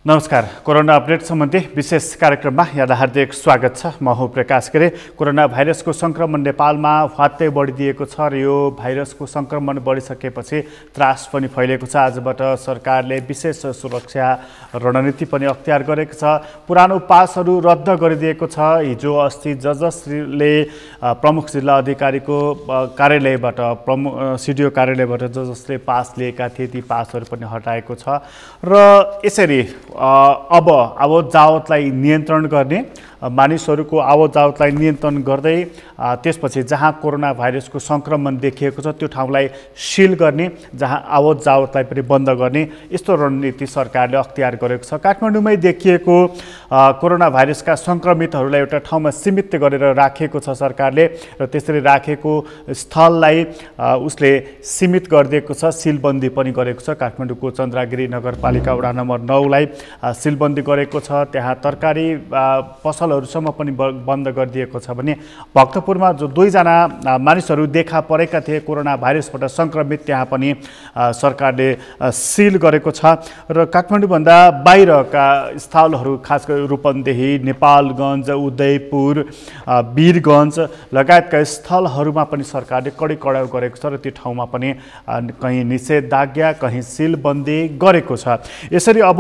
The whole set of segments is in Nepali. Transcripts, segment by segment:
नमस्कार। कोरोना अपडेट सम्बन्धी विशेष कार्यक्रममा यहाँलाई हार्दिक स्वागत छ। म हुँ प्रकाश गरे। कोरोना भाइरसको संक्रमण नेपालमा फात्तै बढिदिएको छ र यो भाइरसको संक्रमण बढिसकेपछि त्रास पनि फैलिएको छ। आजबाट सरकारले विशेष सुरक्षा रणनीति पनि अख्तियार गरेको छ। पुरानो पासहरू रद्द गरिदिएको छ। हिजो अस्ति जजले प्रमुख जिल्ला अधिकारीको कार्यालयबाट सिडिओ कार्यालयबाट जसले पास लिएका थिए ती पासहरू पनि हटाएको छ र यसरी अब आवत जावतलाई नियन्त्रण गर्ने, मानिसहरूको आवत जावतलाई नियन्त्रण गर्दै त्यसपछि जहाँ कोरोना भाइरसको संक्रमण देखिएको छ त्यो ठाउँलाई सिल गर्ने, जहाँ आवत जावतलाई पनि बन्द गर्ने यस्तो रणनीति सरकारले अख्तियार गरेको छ। काठमाडौँमै देखिएको कोरोना भाइरसका संक्रमितहरूलाई एउटा ठाउँमा सीमित गरेर राखेको छ सरकारले र त्यसरी राखेको स्थललाई उसले सीमित गरिदिएको छ, सिलबन्दी पनि गरेको छ। काठमाडौँको चन्द्रगिरी नगरपालिका वडा नम्बर 9 लाई सिलबन्दी गरेको छ। त्यहाँ तरकारी पसलहरूसम्म पनि बन्द गरिदिएको छ भने भक्तपुरमा जो 2 जना मानिसहरू देखा परेका थिए कोरोना भाइरसबाट संक्रमित त्यहाँ पनि सरकारले सिल गरेको छ र काठमाडौँभन्दा बाहिरका स्थलहरू खास गरी रूपन्देही, नेपालगञ्ज, उदयपुर, वीरगञ्ज लगायतका स्थलहरूमा पनि सरकारले कडी कडाउ गरेको छ र त्यो ठाउँमा पनि कहीँ निषेधाज्ञा कहीँ सिलबन्दी गरेको छ। यसरी अब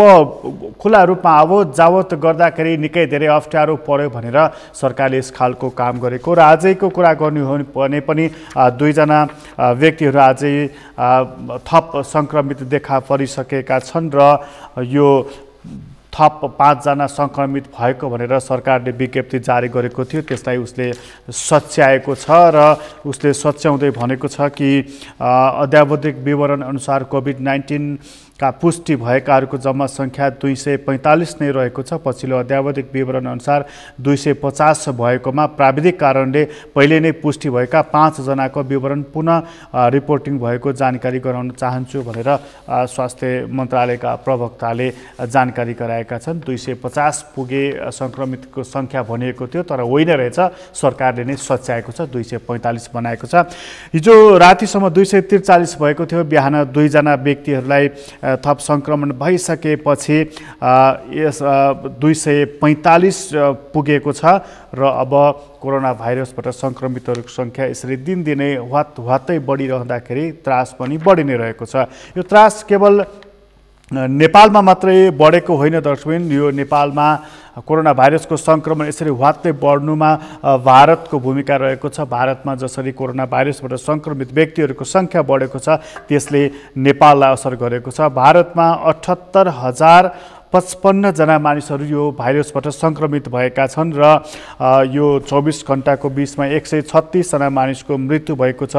खुला रूपमा आवत जावत गर्दाखेरि निकै धेरै अप्ठ्यारो पर्यो भनेर सरकारले यस खालको काम गरेको र आजैको कुरा गर्नु हो भने पनि 2 जना व्यक्तिहरू आजै थप संक्रमित देखा परिसकेका छन् र यो थप 5 जना संक्रमित भएको भनेर सरकारले विज्ञप्ति जारी गरेको थियो। त्यसलाई उसले सच्याएको छ र उसले सच्याउँदै भनेको छ कि अद्यावधिक विवरण अनुसार कोभिड-19 का पुष्टि भएकाहरूको जम्मा संख्या 245 नै रहेको छ। पछिल्लो अद्यावधिक विवरण अनुसार 250 भएकोमा प्राविधिक कारणले पहिले नै पुष्टि भएका 5 जनाको विवरण पुनः रिपोर्टिङ भएको जानकारी गराउन चाहन्छु भनेर स्वास्थ्य मन्त्रालयका प्रवक्ताले जानकारी गराएका छन्। 250 पुगे संक्रमितको संख्या भनिएको थियो तर होइन रहेछ, सरकारले नै सच्याएको छ, 245 बनाएको छ। हिजो रातिसम्म 243 भएको थियो। बिहान 2 जना व्यक्तिहरूलाई थप संक्रमण भइसकेपछि यस 245 पुगेको छ र अब कोरोना भाइरसबाट संक्रमितहरूको संख्या यसरी दिनदिनै हत्तै बढिरहँदाखेरि त्रास पनि बढि नै रहेको छ। यो त्रास केवल नेपालमा मात्रै बढेको होइन दर्शकबिन, यो नेपालमा कोरोना भाइरसको संक्रमण यसरी हत्तै बढ्नुमा भारतको भूमिका रहेको छ। भारतमा जसरी कोरोना भाइरसबाट संक्रमित व्यक्तिहरूको संख्या बढेको छ त्यसले नेपाललाई असर गरेको छ। भारतमा 78,055 जना मानिसहरू यो भाइरसबाट संक्रमित भएका छन् र यो 24 घण्टाको बीचमा 136 जना मानिसको मृत्यु भएको छ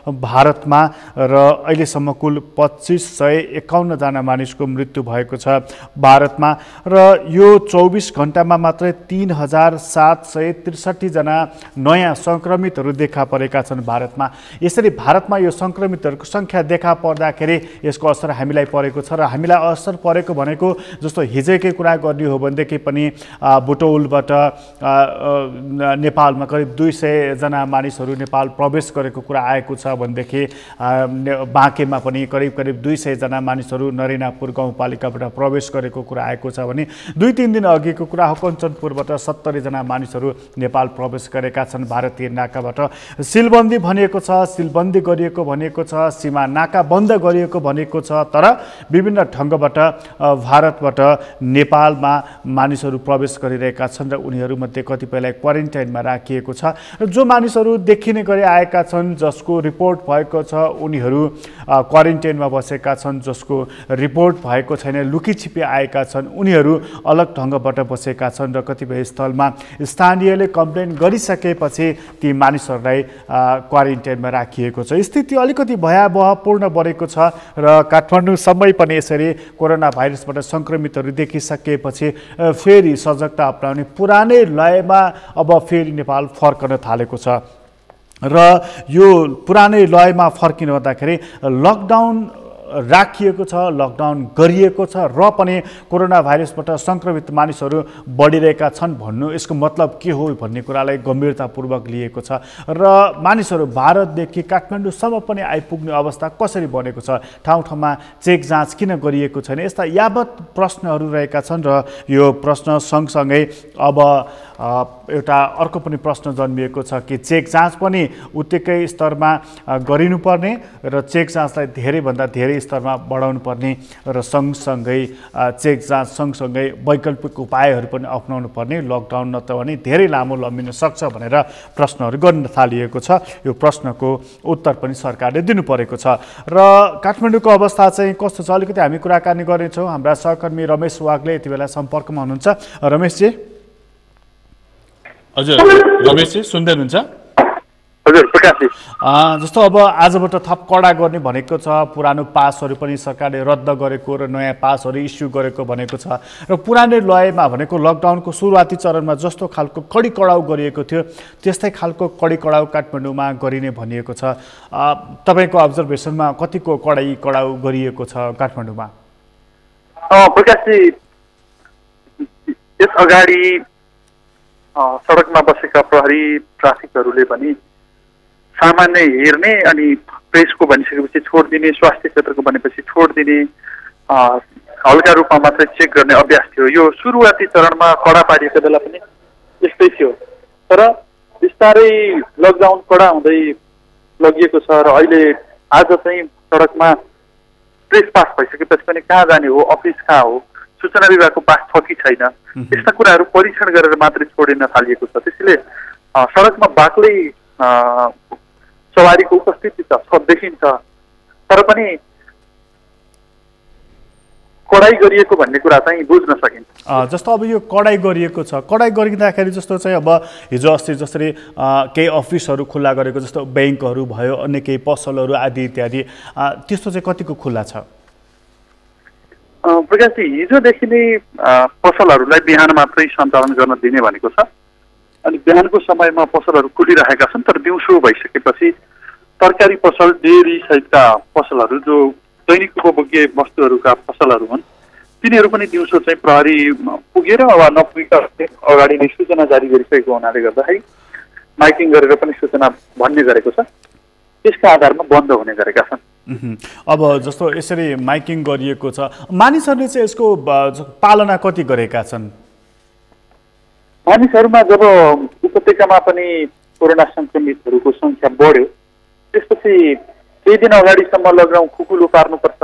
भारतमा र अहिलेसम्म कुल 2551 जना मानिसको मृत्यु भएको छ भारतमा र यो 24 घण्टामा मात्रै 3763 जना नयाँ संक्रमितहरू देखा परेका छन् भारतमा। यसरी भारतमा यो संक्रमितहरूको संख्या देखा पर्दाखेरि यसको असर हामीलाई परेको छ र हामीलाई असर परेको भनेको जस्तो हिजोकै कुरा गर्ने हो भनेदेखि पनि बुटौलबाट नेपालमा करिब 200 जना मानिसहरू नेपाल प्रवेश गरेको कुरा आएको छ भनेदेखि बाँकेमा पनि करिब 200 जना मानिसहरू नरेनापुर गाउँपालिकाबाट प्रवेश गरेको कुरा आएको छ भने 2-3 दिन अघिको कुरा हो कञ्चनपुरबाट 70 जना मानिसहरू नेपाल प्रवेश गरेका छन् भारतीय नाकाबाट। सिलबन्दी भनिएको छ, सिलबन्दी गरिएको भनिएको छ, सीमा नाका बन्द गरिएको भनेको छ तर विभिन्न ढङ्गबाट भारतबाट नेपालमा मानिसहरू प्रवेश गरिरहेका छन् र उनीहरूमध्ये कतिपयलाई क्वारेन्टाइनमा राखिएको छ र जो मानिसहरू देखिने गरी आएका छन् जसको रिपोर्ट भएको छ उनीहरू क्वारेन्टाइनमा बसेका छन्, जसको रिपोर्ट भएको छैन लुकीछिपी आएका छन् उनीहरू अलग ढङ्गबाट बसेका छन् र कतिपय स्थलमा स्थानीयले कम्प्लेन गरिसकेपछि ती मानिसहरूलाई क्वारेन्टाइनमा राखिएको छ। स्थिति अलिकति भयावहपूर्ण बढेको छ र काठमाडौँसम्मै पनि यसरी कोरोना भाइरसबाट संक्रमितहरू देखिसकेपछि फेरि सजगता अपनाउने पुरानै लयमा अब फेरि नेपाल फर्कन थालेको छ र यो पुरानै लयमा फर्किनु हुँदाखेरि लकडाउन राखिएको छ, लकडाउन गरिएको छ र पनि कोरोना भाइरसबाट सङ्क्रमित मानिसहरू बढिरहेका छन् भन्नु यसको मतलब के हो भन्ने कुरालाई गम्भीरतापूर्वक लिएको छ र मानिसहरू भारतदेखि काठमाडौँसम्म पनि आइपुग्ने अवस्था कसरी बनेको छ, ठाउँ ठाउँमा चेक जाँच किन गरिएको छैन, यस्ता यावत प्रश्नहरू रहेका छन् र यो प्रश्न सँगसँगै अब एउटा अर्को पनि प्रश्न जन्मिएको छ कि चेक जाँच पनि उत्तिकै स्तरमा गरिनुपर्ने र चेक जाँचलाई धेरैभन्दा धेरै स्तरमा बढाउनु पर्ने र सँगसँगै चेक जाँच सँगसँगै वैकल्पिक उपायहरू पनि अप्नाउनु पर्ने, लकडाउन नत्र भने धेरै लामो लम्बिन सक्छ भनेर प्रश्नहरू गर्न थालिएको छ। यो प्रश्नको उत्तर पनि सरकारले दिनु परेको छ र काठमाडौँको अवस्था चाहिँ कस्तो छ अलिकति हामी कुराकानी गर्नेछौँ। हाम्रा सहकर्मी रमेश वाग्ले यति बेला सम्पर्कमा हुनुहुन्छ। रमेशजी, हजुर रमेशजी सुन्दै हुनुहुन्छ? हजुर प्रकाशजी, जस्तो अब आजबाट थप कडा गर्ने भनेको छ, पुरानो पासहरू पनि सरकारले रद्द गरेको र नयाँ पासहरू इस्यु गरेको भनेको छ र पुरानै लयमा भनेको लकडाउनको सुरुवाती चरणमा जस्तो खालको कडी कडाउ गरिएको थियो त्यस्तै खालको कडी कडाउ काठमाडौँमा गरिने भनिएको छ। तपाईँको अब्जर्भेसनमा कतिको कडाइ कडाउ गरिएको छ काठमाडौँमा? प्रकाशजी, यस अगाडि सडकमा बसेका प्रहरी ट्राफिकहरूले पनि सामान्य हेर्ने अनि प्रेसको भनिसकेपछि छोडिदिने, स्वास्थ्य क्षेत्रको भनेपछि छोडिदिने, हल्का रूपमा मात्रै चेक गर्ने अभ्यास थियो। यो सुरुवाती चरणमा कडा पारिएको बेला पनि यस्तै थियो, तर बिस्तारै लकडाउन कडा हुँदै लगिएको छ र अहिले आज चाहिँ सडकमा प्रेस पास भइसकेपछि पनि कहाँ जाने हो, अफिस कहाँ हो, सूचना विभागको पास छ कि छैन, यस्ता कुराहरू परीक्षण गरेर मात्रै छोडिन थालिएको छ। त्यसैले सडकमा बाक्लै सवारीको उपस्थिति छ देखिन्छ, तर पनि कडाइ गरिएको भन्ने कुरा चाहिँ बुझ्न सकिन्छ। जस्तो अब यो कडाइ गरिएको छ, कडाइ गरिँदाखेरि जस्तो चाहिँ अब हिजो अस्ति जसरी केही अफिसहरू खुल्ला गरेको, जस्तो ब्याङ्कहरू भयो, अन्य केही पसलहरू आदि इत्यादि, त्यस्तो चाहिँ कतिको खुल्ला छ? प्रकाशजी, हिजोदेखि नै पसलहरूलाई बिहान मात्रै सञ्चालन गर्न दिने भनेको छ अनि बिहानको समयमा पसलहरू खुलिरहेका छन्, तर दिउँसो भइसकेपछि तरकारी पसल, डेरी सहितका पसलहरू जो दैनिक उपभोग्य वस्तुहरूका पसलहरू हुन् तिनीहरू पनि दिउँसो चाहिँ प्रहरी पुगेर वा नपुगेका अगाडि नै सूचना जारी गरिसकेको हुनाले गर्दाखेरि माइकिङ गरेर पनि सूचना भन्ने गरेको छ, त्यसका आधारमा बन्द हुने गरेका छन्। अब जस्तो यसरी माइकिङ गरिएको छ, मानिसहरूले चाहिँ यसको पालना कति गरेका छन्? मानिसहरूमा जब उपत्यकामा पनि कोरोना सङ्क्रमितहरूको सङ्ख्या बढ्यो त्यसपछि केही दिन अगाडिसम्म लकडाउन खुकुलो पार्नुपर्छ,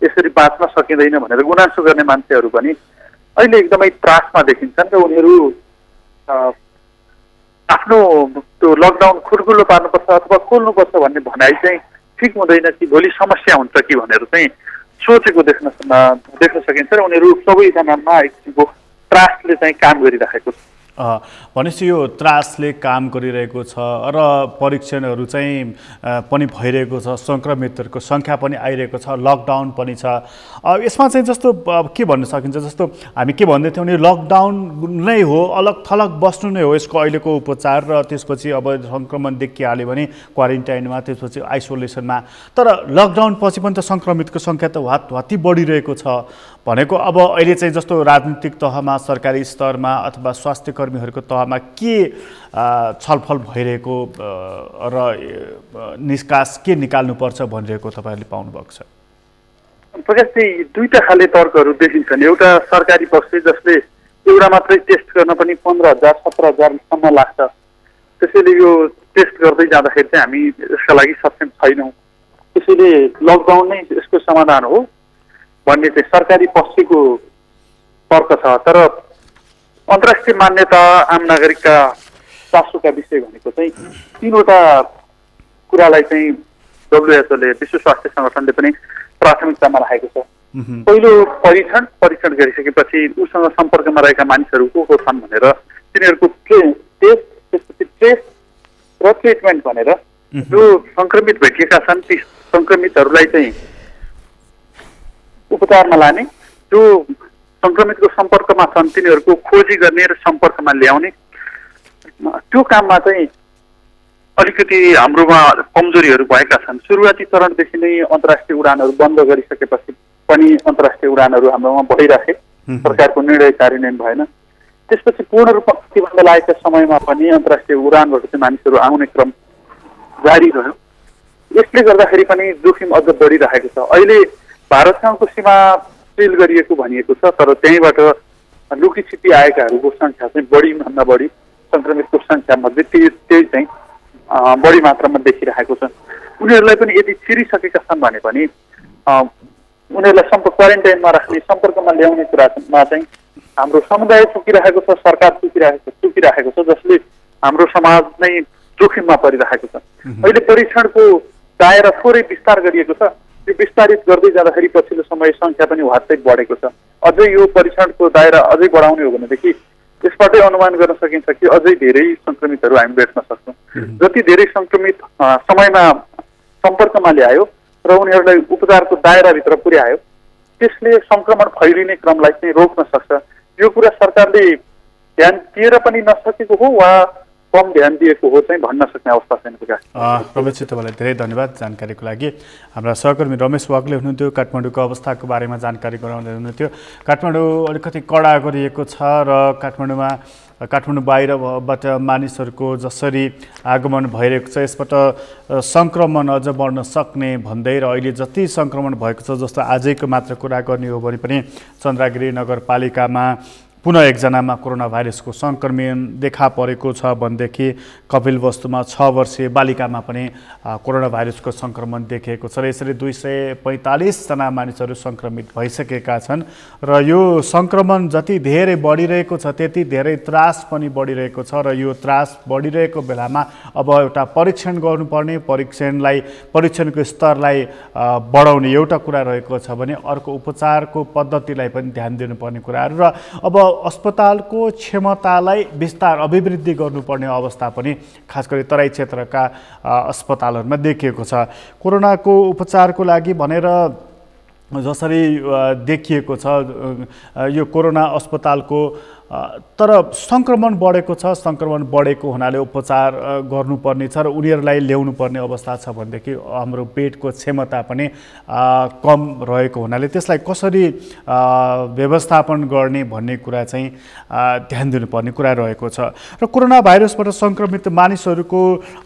यसरी बाँच्न सकिँदैन भनेर गुनासो गर्ने मान्छेहरू पनि अहिले एकदमै त्रासमा देखिन्छन् र उनीहरू आफ्नो त्यो लकडाउन खुकुलो पार्नुपर्छ अथवा खोल्नुपर्छ भन्ने भनाइ चाहिँ ठिक हुँदैन कि भोलि समस्या हुन्छ कि भनेर चाहिँ सोचेको देख्न सकिन्छ र उनीहरू सबैजनामा एक किसिमको त्रासले चाहिँ काम गरिरहेको छ। भनेपछि यो त्रासले काम गरिरहेको छ र परीक्षणहरू चाहिँ पनि भइरहेको छ, सङ्क्रमितहरूको सङ्ख्या पनि आइरहेको छ, लकडाउन पनि छ। यसमा चाहिँ जस्तो के भन्न सकिन्छ, जस्तो हामी के भन्दै थियौँ भने लकडाउन नै हो, अलग थलग बस्नु नै हो यसको अहिलेको उपचार र त्यसपछि अब सङ्क्रमण देखिहाल्यो भने क्वारेन्टाइनमा, त्यसपछि आइसोलेसनमा। तर लकडाउन पछि पनि त सङ्क्रमितको सङ्ख्या त हात्ती बढिरहेको छ भनेको। अब अहिले चाहिँ जस्तो राजनीतिक तहमा, सरकारी स्तरमा अथवा स्वास्थ्य कर्मीहरूको तहमा के छलफल भइरहेको र निष्कास के निकाल्नुपर्छ भनिरहेको तपाईँहरूले पाउनु भएको छ? प्रकाशजी, दुईटा खाले तर्कहरू देखिन्छन्। एउटा सरकारी पक्ष जसले एउटा मात्रै टेस्ट गर्न पनि 15,000 17,000सम्म लाग्छ, त्यसैले यो टेस्ट गर्दै जाँदाखेरि चाहिँ हामी यसका लागि सक्षम छैनौँ, त्यसैले लकडाउन नै यसको समाधान हो भन्ने चाहिँ सरकारी पक्षको तर्क छ। तर अन्तर्राष्ट्रिय मान्यता, आम नागरिकका चासोका विषय भनेको चाहिँ तीनवटा कुरालाई चाहिँ WHO विश्व स्वास्थ्य सङ्गठनले पनि प्राथमिकतामा राखेको छ। पहिलो परीक्षण गरिसकेपछि उसँग सम्पर्कमा रहेका मानिसहरू को छन् भनेर तिनीहरूको टेस्ट, त्यसपछि ट्रेस र ट्रिटमेन्ट भनेर जो सङ्क्रमित भेटिएका छन् ती सङ्क्रमितहरूलाई चाहिँ उपचारमा लाने, जो सङ्क्रमितको सम्पर्कमा छन् तिनीहरूको खोजी गर्ने र सम्पर्कमा ल्याउने, त्यो काममा चाहिँ अलिकति हाम्रोमा कमजोरीहरू भएका छन्। सुरुवाती चरणदेखि नै अन्तर्राष्ट्रिय उडानहरू बन्द गरिसकेपछि पनि अन्तर्राष्ट्रिय उडानहरू हाम्रोमा बढिराखे, सरकारको निर्णय कार्यान्वयन भएन। त्यसपछि पूर्ण रूपमा प्रतिबन्ध लागेका समयमा पनि अन्तर्राष्ट्रिय उडानबाट चाहिँ मानिसहरू आउने क्रम जारी रह्यो। यसले गर्दाखेरि पनि जोखिम अझ बढिरहेको छ। अहिले भारतसँगको सीमा सिल गरिएको भनिएको छ, तर त्यहीँबाट लुकीछिपी आएकाहरूको सङ्ख्या चाहिँ बढीभन्दा बढी सङ्क्रमितको सङ्ख्या मध्ये त्यही चाहिँ बढी मात्रामा देखिरहेको छ। उनीहरूलाई पनि यदि छिरिसकेका छन् भने पनि उनीहरूलाई क्वारेन्टाइनमा राख्ने, सम्पर्कमा ल्याउने कुरामा चाहिँ हाम्रो समुदाय चुकिरहेको छ, सरकार चुकिरहेको छ, जसले हाम्रो समाज नै जोखिममा परिरहेको छ। अहिले परीक्षणको दायरा थोरै विस्तार गरिएको छ। त्यो विस्तारित गर्दै जाँदाखेरि पछिल्लो समय सङ्ख्या पनि वात्तै बढेको छ। अझै यो परीक्षणको दायरा अझै बढाउने हो भनेदेखि यसबाटै अनुमान गर्न सकिन्छ कि अझै धेरै सङ्क्रमितहरू हामी भेट्न सक्छौँ। जति धेरै सङ्क्रमित समयमा सम्पर्कमा ल्यायो र उनीहरूलाई उपचारको दायराभित्र पुर्यायो, त्यसले सङ्क्रमण फैलिने क्रमलाई चाहिँ रोक्न सक्छ। यो कुरा सरकारले ध्यान दिएर पनि नसकेको हो वा कम ध्यान दिएको हो चाहिँ भन्न सक्ने अवस्था छैन। रमेशजी, तपाईँलाई धेरै धन्यवाद जानकारीको लागि। हाम्रा सहकर्मी रमेश वाग्ले हुनुहुन्थ्यो, काठमाडौँको अवस्थाको बारेमा जानकारी गराउँदै हुनुहुन्थ्यो। काठमाडौँ अलिकति कडा गरिएको छ र काठमाडौँ बाहिरबाट मानिसहरूको जसरी आगमन भइरहेको छ, यसबाट सङ्क्रमण अझ बढ्न सक्ने भन्दै र अहिले जति सङ्क्रमण भएको छ, जस्तो आजैको मात्र कुरा गर्ने हो भने पनि चन्द्रगिरी नगरपालिकामा पुनः एकजनामा कोरोना भाइरसको सङ्क्रमण देखा परेको छ भनेदेखि कपिलवस्तुमा 6 वर्षीय बालिकामा पनि कोरोना भाइरसको सङ्क्रमण देखिएको छ र यसरी 245 जना मानिसहरू सङ्क्रमित भइसकेका छन् र यो सङ्क्रमण जति धेरै बढिरहेको छ त्यति धेरै त्रास पनि बढिरहेको छ र यो त्रास बढिरहेको बेलामा अब एउटा परीक्षण गर्नुपर्ने, परीक्षणको स्तरलाई बढाउने एउटा कुरा रहेको छ भने अर्को उपचारको पद्धतिलाई पनि ध्यान दिनुपर्ने कुराहरू र अब अस्पतालको क्षमतालाई विस्तार अभिवृद्धि गर्नुपर्ने अवस्था पनि खास गरी तराई क्षेत्रका अस्पतालहरूमा देखिएको छ। कोरोनाको उपचारको लागि भनेर जसरी देखिएको छ यो कोरोना अस्पतालको, तर सङ्क्रमण बढेको छ। सङ्क्रमण बढेको हुनाले उपचार गर्नुपर्ने छ र उनीहरूलाई ल्याउनु पर्ने अवस्था छ भनेदेखि हाम्रो बेडको क्षमता पनि कम रहेको हुनाले त्यसलाई कसरी व्यवस्थापन गर्ने भन्ने कुरा चाहिँ ध्यान दिनुपर्ने कुरा रहेको छ। र कोरोना भाइरसबाट सङ्क्रमित मानिसहरूको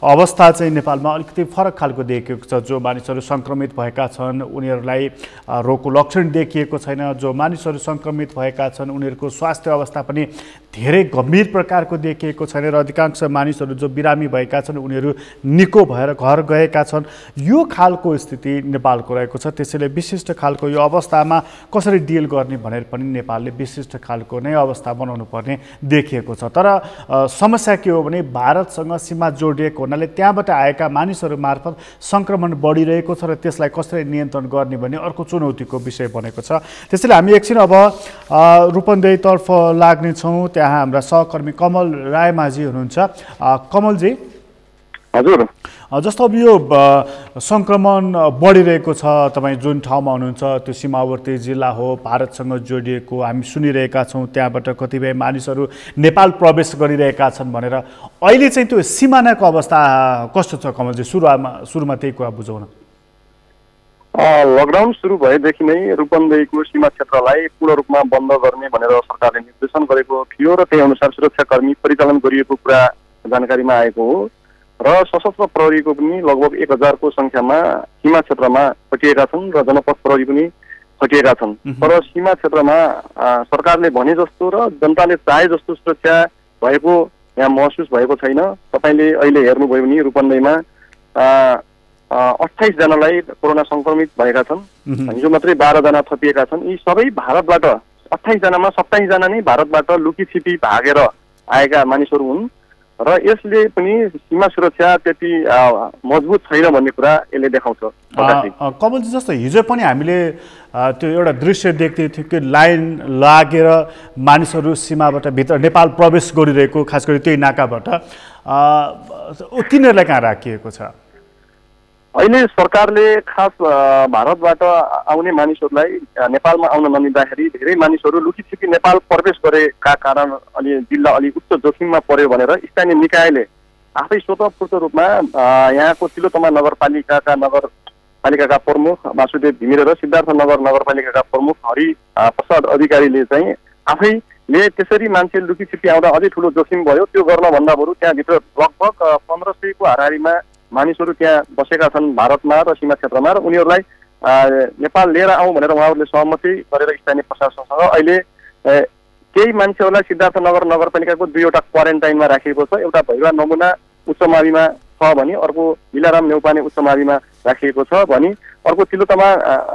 अवस्था चाहिँ नेपालमा अलिकति फरक खालको देखिएको छ। जो मानिसहरू सङ्क्रमित भएका छन् उनीहरूलाई रोगको लक्षण देखिएको छैन। जो मानिसहरू सङ्क्रमित भएका छन् उनीहरूको स्वास्थ्य अवस्था पनि धेरै गम्भीर प्रकारको देखिएको छैन र अधिकांश मानिसहरू जो बिरामी भएका छन् उनीहरू निको भएर घर गएका छन्। यो खालको स्थिति नेपालको रहेको छ। त्यसैले विशिष्ट खालको यो अवस्थामा कसरी डिल गर्ने भनेर पनि नेपालले विशिष्ट खालको नै अवस्था बनाउनु पर्ने देखिएको छ। तर समस्या के हो भने भारतसँग सीमा जोडिएको हुनाले त्यहाँबाट आएका मानिसहरू मार्फत सङ्क्रमण बढिरहेको छ र त्यसलाई कसरी नियन्त्रण गर्ने भन्ने अर्को चुनौतीको विषय बनेको छ। त्यसैले हामी एकछिन अब रूपन्देहीतर्फ लाग्नेछौँ। त्यहाँ हाम्रा सहकर्मी कमल रायमाझी हुनुहुन्छ। कमलजी, हजुर, जस्तो अब यो सङ्क्रमण बढिरहेको छ, तपाईँ जुन ठाउँमा हुनुहुन्छ त्यो सीमावर्ती जिल्ला हो, भारतसँग जोडिएको, हामी सुनिरहेका छौँ त्यहाँबाट कतिपय मानिसहरू नेपाल प्रवेश गरिरहेका छन् भनेर। अहिले चाहिँ त्यो सिमानाको अवस्था कस्तो छ कमलजी? सुरुमा त्यही कुरा बुझाउन। लकडाउन सुरु भएदेखि नै रूपन्देहीको सीमा क्षेत्रलाई पूर्ण रूपमा बन्द गर्ने भनेर सरकारले निर्देशन गरेको थियो र त्यही अनुसार सुरक्षाकर्मी परिचालन गरिएको कुरा जानकारीमा आएको हो र सशस्त्र प्रहरीको पनि लगभग 1000 को सङ्ख्यामा सीमा क्षेत्रमा खटिएका छन् र जनपथ प्रहरी पनि खटिएका छन्। तर सीमा क्षेत्रमा सरकारले भने जस्तो र जनताले चाहे जस्तो सुरक्षा भएको यहाँ महसुस भएको छैन। तपाईँले अहिले हेर्नुभयो भने रूपन्देहीमा 28 जनालाई कोरोना सङ्क्रमित भएका छन्। हिजो मात्रै 12 जना थपिएका छन्। यी सबै भारतबाट 28 जनामा 27 जना नै भारतबाट लुकीछिपी भागेर आएका मानिसहरू हुन् र यसले पनि सीमा सुरक्षा त्यति मजबुत छैन भन्ने कुरा यसले देखाउँछ। कमलजी, जस्तो हिजो पनि हामीले त्यो एउटा दृश्य देख्दै थियौँ कि लाइन लागेर मानिसहरू सीमाबाट भित्र नेपाल प्रवेश गरिरहेको, खास गरी त्यही नाकाबाट, तिनीहरूलाई कहाँ राखिएको छ? अहिले सरकारले खास भारतबाट आउने मानिसहरूलाई नेपालमा आउन नदिँदाखेरि धेरै मानिसहरू लुकीछिपी नेपाल प्रवेश गरेका कारण अलि जिल्ला अलि उच्च जोखिममा पर्यो भनेर स्थानीय निकायले आफै स्वतःस्फूर्त रूपमा यहाँको तिलोतमा नगरपालिकाका प्रमुख वासुदेव घिमिरे र सिद्धार्थनगर नगरपालिकाका प्रमुख हरि प्रसाद अधिकारीले चाहिँ आफैले त्यसरी मान्छे लुकीछिपी आउँदा अझै ठुलो जोखिम भयो, त्यो गर्नभन्दा बरु त्यहाँभित्र लगभग 1500 को हाराहारीमा मानिसहरू त्यहाँ बसेका छन् भारतमा र सीमा क्षेत्रमा, र उनीहरूलाई नेपाल लिएर आउँ भनेर उहाँहरूले सहमति गरेर स्थानीय प्रशासनसँग अहिले केही मान्छेहरूलाई सिद्धार्थनगर नगरपालिकाको 2वटा क्वारेन्टाइनमा राखिएको छ। एउटा भैरवा नमुना उच्च माविमा छ भने अर्को भिलाराम नेउपाने उच्च माविमा राखिएको छ भने अर्को तिलोतमा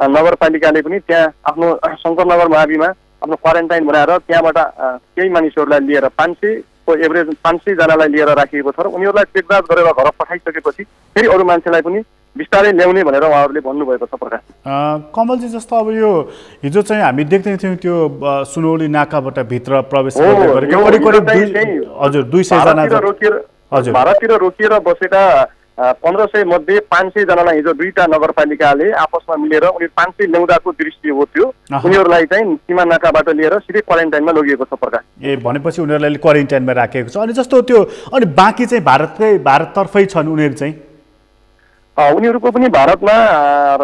नगरपालिकाले पनि त्यहाँ आफ्नो शङ्करनगर माविमा आफ्नो क्वारेन्टाइन बनाएर त्यहाँबाट केही मानिसहरूलाई लिएर 500 को एभरेज 500 जनालाई लिएर राखिएको छ र उनीहरूलाई चेकजाँच गरेर घर पठाइसकेपछि फेरि अरू मान्छेलाई पनि बिस्तारै ल्याउने भनेर उहाँहरूले भन्नुभएको छ। प्रकाश कमलजी, जस्तो अब यो हिजो चाहिँ हामी देख्दै थियौँ त्यो सुनौली नाकाबाट भित्र प्रवेश गरेको हजुर 200 जना हजुर भारततिर रोकिएर बसेका 1500 मध्ये 500 जनालाई हिजो 2टा नगरपालिकाले आपसमा मिलेर उनी 500 ल्याउँदाको दृश्य हो त्यो। उनीहरूलाई चाहिँ सीमा नाकाबाट लिएर सिधै क्वारेन्टाइनमा लगिएको छ। प्रकाश भनेपछि उनीहरूलाई क्वारेन्टाइनमा राखेको छ। अनि जस्तो त्यो अनि बाँकी चाहिँ भारततर्फै छन् उनीहरू चाहिँ उनीहरूको पनि भारतमा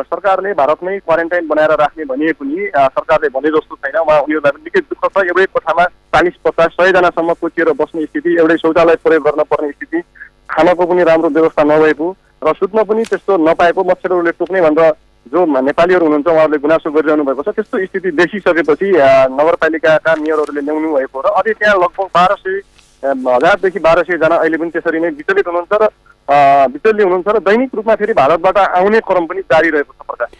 सरकारले भारतमै क्वारेन्टाइन बनाएर राख्ने भनिए पनि सरकारले भने जस्तो छैन। उनीहरूलाई पनि निकै दुःख छ। एउटै कोठामा 40-50-100 जनासम्म कोचिएर बस्ने स्थिति, एउटै शौचालय प्रयोग गर्न पर्ने स्थिति, खानको पनि राम्रो व्यवस्था नभएको र सुत्न पनि त्यस्तो नपाएको, मच्छरहरूले टोक्ने भनेर जो नेपालीहरू हुनुहुन्छ उहाँहरूले गुनासो गरिरहनु भएको छ। त्यस्तो स्थिति देखिसकेपछि नगरपालिकाका मेयरहरूले ल्याउनु भएको र अझै त्यहाँ लगभग 1000 देखि 1200 जना अहिले पनि त्यसरी नै विचलित हुनुहुन्छ र दैनिक रूपमा फेरि भारतबाट आउने क्रम पनि जारी रहेको छ। प्रकाश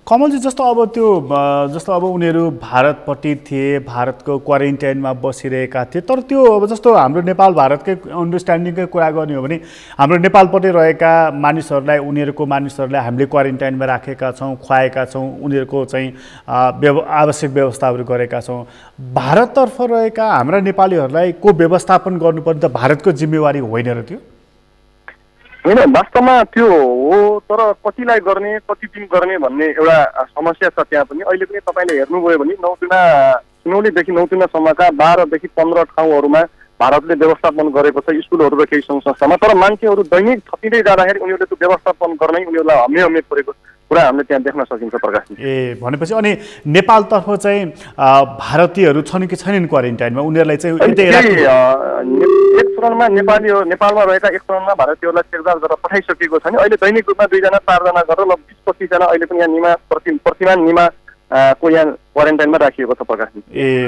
कमलजी, जस्तो अब उनीहरू भारतपट्टि थिए, भारतको क्वारेन्टाइनमा बसिरहेका थिए, तर त्यो अब जस्तो हाम्रो नेपाल भारतकै अन्डरस्ट्यान्डिङकै कुरा गर्ने हो भने हाम्रो नेपालपट्टि रहेका मानिसहरूलाई हामीले क्वारेन्टाइनमा राखेका छौँ, खुवाएका छौँ, उनीहरूको चाहिँ आवश्यक व्यवस्थाहरू गरेका छौँ। भारततर्फ रहेका हाम्रा नेपालीहरूलाई को व्यवस्थापन गर्नुपर्ने त भारतको जिम्मेवारी होइन र त्यो होइन, वास्तवमा त्यो हो, तर कतिलाई गर्ने कति दिन गर्ने भन्ने एउटा समस्या छ त्यहाँ पनि। अहिले पनि तपाईँले हेर्नुभयो भने सुनौलीदेखि नौतुनासम्मका 12 देखि 15 ठाउँहरूमा भारतले व्यवस्थापन गरेको छ स्कुलहरू र केही सङ्घ संस्थामा, तर मान्छेहरू दैनिक थपिँदै जाँदाखेरि उनीहरूले त्यो व्यवस्थापन गर्नै उनीहरूलाई हमे परेको कुरा हामीले त्यहाँ देख्न सकिन्छ। प्रकाश भनेपछि अनि नेपालतर्फ चाहिँ भारतीयहरू छन् कि छैनन् क्वारेन्टाइनमा? उनीहरूलाई चाहिँ एक चरणमा नेपालमा रहेका एक चरणमा भारतीयहरूलाई चेकजाँच गरेर पठाइसकेको छ नि। अहिले दैनिक रूपमा 2 जना 4 जना गरेर 20-25 जना अहिले पनि यहाँ प्रतिमान निमा को यहाँ क्वारेन्टाइनमा राखिएको छ। प्रकाश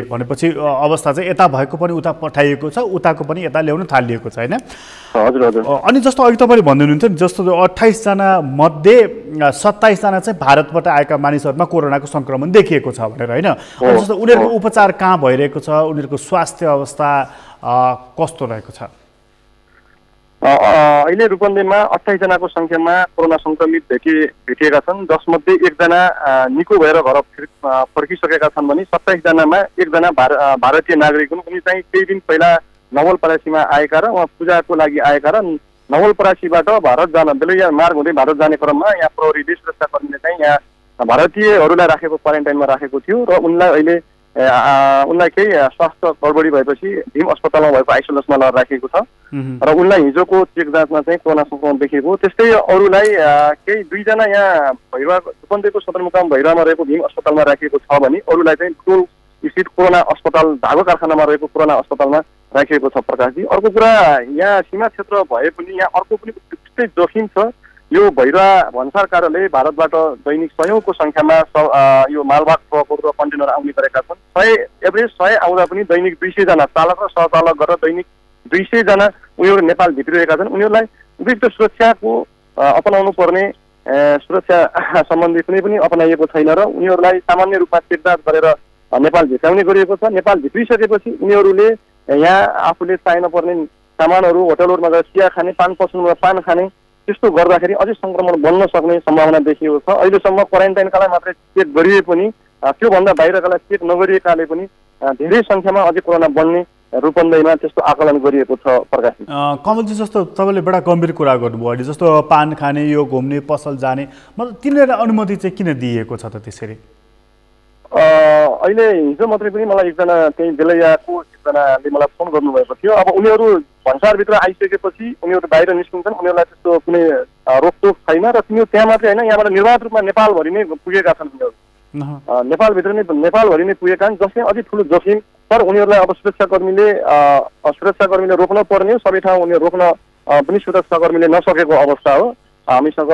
भनेपछि अवस्था चाहिँ यता भएको पनि उता पठाइएको छ, उताको पनि यता ल्याउन थालिएको छ होइन? हजुर। अनि जस्तो अघि तपाईँले भन्दै हुनुहुन्थ्यो नि, जस्तो 28 जना मध्ये 27 जना चाहिँ भारतबाट आएका मानिसहरूमा कोरोनाको सङ्क्रमण देखिएको छ भनेर होइन? जस्तो उनीहरूको उपचार कहाँ भइरहेको छ, उनीहरूको स्वास्थ्य अवस्था कस्तो रहेको छ? अहिले रूपन्देहीमा 28 जनाको सङ्ख्यामा कोरोना सङ्क्रमित भेटिएका छन्, जसमध्ये 1 जना निको भएर घर फर्किसकेका छन् भने 27 जनामा 1 जना भारतीय नागरिक हुन्। उनी चाहिँ केही दिन पहिला नवलपरासीमा आएका र उहाँ पूजाको लागि आएका र नवलपरासीबाट भारत जान बेलैया मार्ग हुँदै भारत जाने क्रममा यहाँ प्रहरीले सुरक्षाकर्मीले चाहिँ यहाँ भारतीयहरूलाई राखेको क्वारेन्टाइनमा राखेको थियो र उनलाई केही स्वास्थ्य गडबडी भएपछि भीम अस्पतालमा भएको आइसोलेसनमा लगेर राखिएको छ र उनलाई हिजोको चेक जाँचमा चाहिँ कोरोना सङ्क्रमण देखिएको। त्यस्तै अरूलाई केही 2 जना यहाँ रूपन्देहीको सदरमुकाम भैरवामा रहेको भीम अस्पतालमा राखिएको छ भने अरूलाई चाहिँ टोल स्थित कोरोना अस्पताल धागो कारखानामा रहेको कोरोना अस्पतालमा राखिएको छ। प्रकाशजी, अर्को कुरा यहाँ सीमा क्षेत्र भए पनि यहाँ अर्को पनि त्यस्तै जोखिम छ। यो भैरवा भन्सार कार्यालय भारतबाट दैनिक 100औंको सङ्ख्यामा यो मालवाहक ट्रकहरू र कन्टेनर आउने गरेका छन्। एभरेज 100 आउँदा पनि दैनिक 200 जना चालक र सहचालक गरेर दैनिक 200 जना उनीहरू नेपाल भित्रिरहेका छन्। उनीहरूलाई उपयुक्त सुरक्षाको अपनाउनु पर्ने सुरक्षा सम्बन्धी कुनै पनि अपनाइएको छैन र उनीहरूलाई सामान्य रूपमा चेकजाँच गरेर नेपाल भित्राउने गरिएको छ। नेपाल भित्रिसकेपछि उनीहरूले यहाँ आफूले चाहिन पर्ने सामानहरू होटलहरूमा गएर चिया खाने, पान पसलमा पान खाने, त्यस्तो गर्दाखेरि अझै सङ्क्रमण बन्न सक्ने सम्भावना देखिएको छ। अहिलेसम्म क्वारेन्टाइनकालाई मात्रै चेक गरिए पनि त्योभन्दा बाहिरकालाई चेक नगरिएकाले पनि धेरै सङ्ख्यामा अझै कोरोना बढ्ने रूपन्देहीमा त्यस्तो आकलन गरिएको छ। प्रकाश कमलजी, जस्तो तपाईँले बडा गम्भीर कुरा गर्नुभयो अहिले, जस्तो पान खाने, यो घुम्ने, पसल जाने, मतलब तिनीहरूलाई अनुमति चाहिँ किन दिएको छ त त्यसरी? अहिले हिजो मात्रै पनि मलाई एकजना त्यही बेलैयाको एकजनाले मलाई फोन गर्नुभएको थियो। अब उनीहरू भन्सारभित्र आइसकेपछि उनीहरू बाहिर निस्किन्छन्, उनीहरूलाई त्यस्तो कुनै रोकटोक छैन र तिनीहरू त्यहाँ मात्रै होइन, यहाँबाट निर्वाध रूपमा नेपालभरि नै पुगेका छन्। उनीहरू नेपालभरि नै पुगेका छन्, जसले अझै ठुलो जोखिम। तर उनीहरूलाई अब सुरक्षाकर्मीले रोक्न पर्ने, सबै ठाउँ उनीहरू रोक्न पनि सुरक्षाकर्मीले नसकेको अवस्था हो। हामीसँग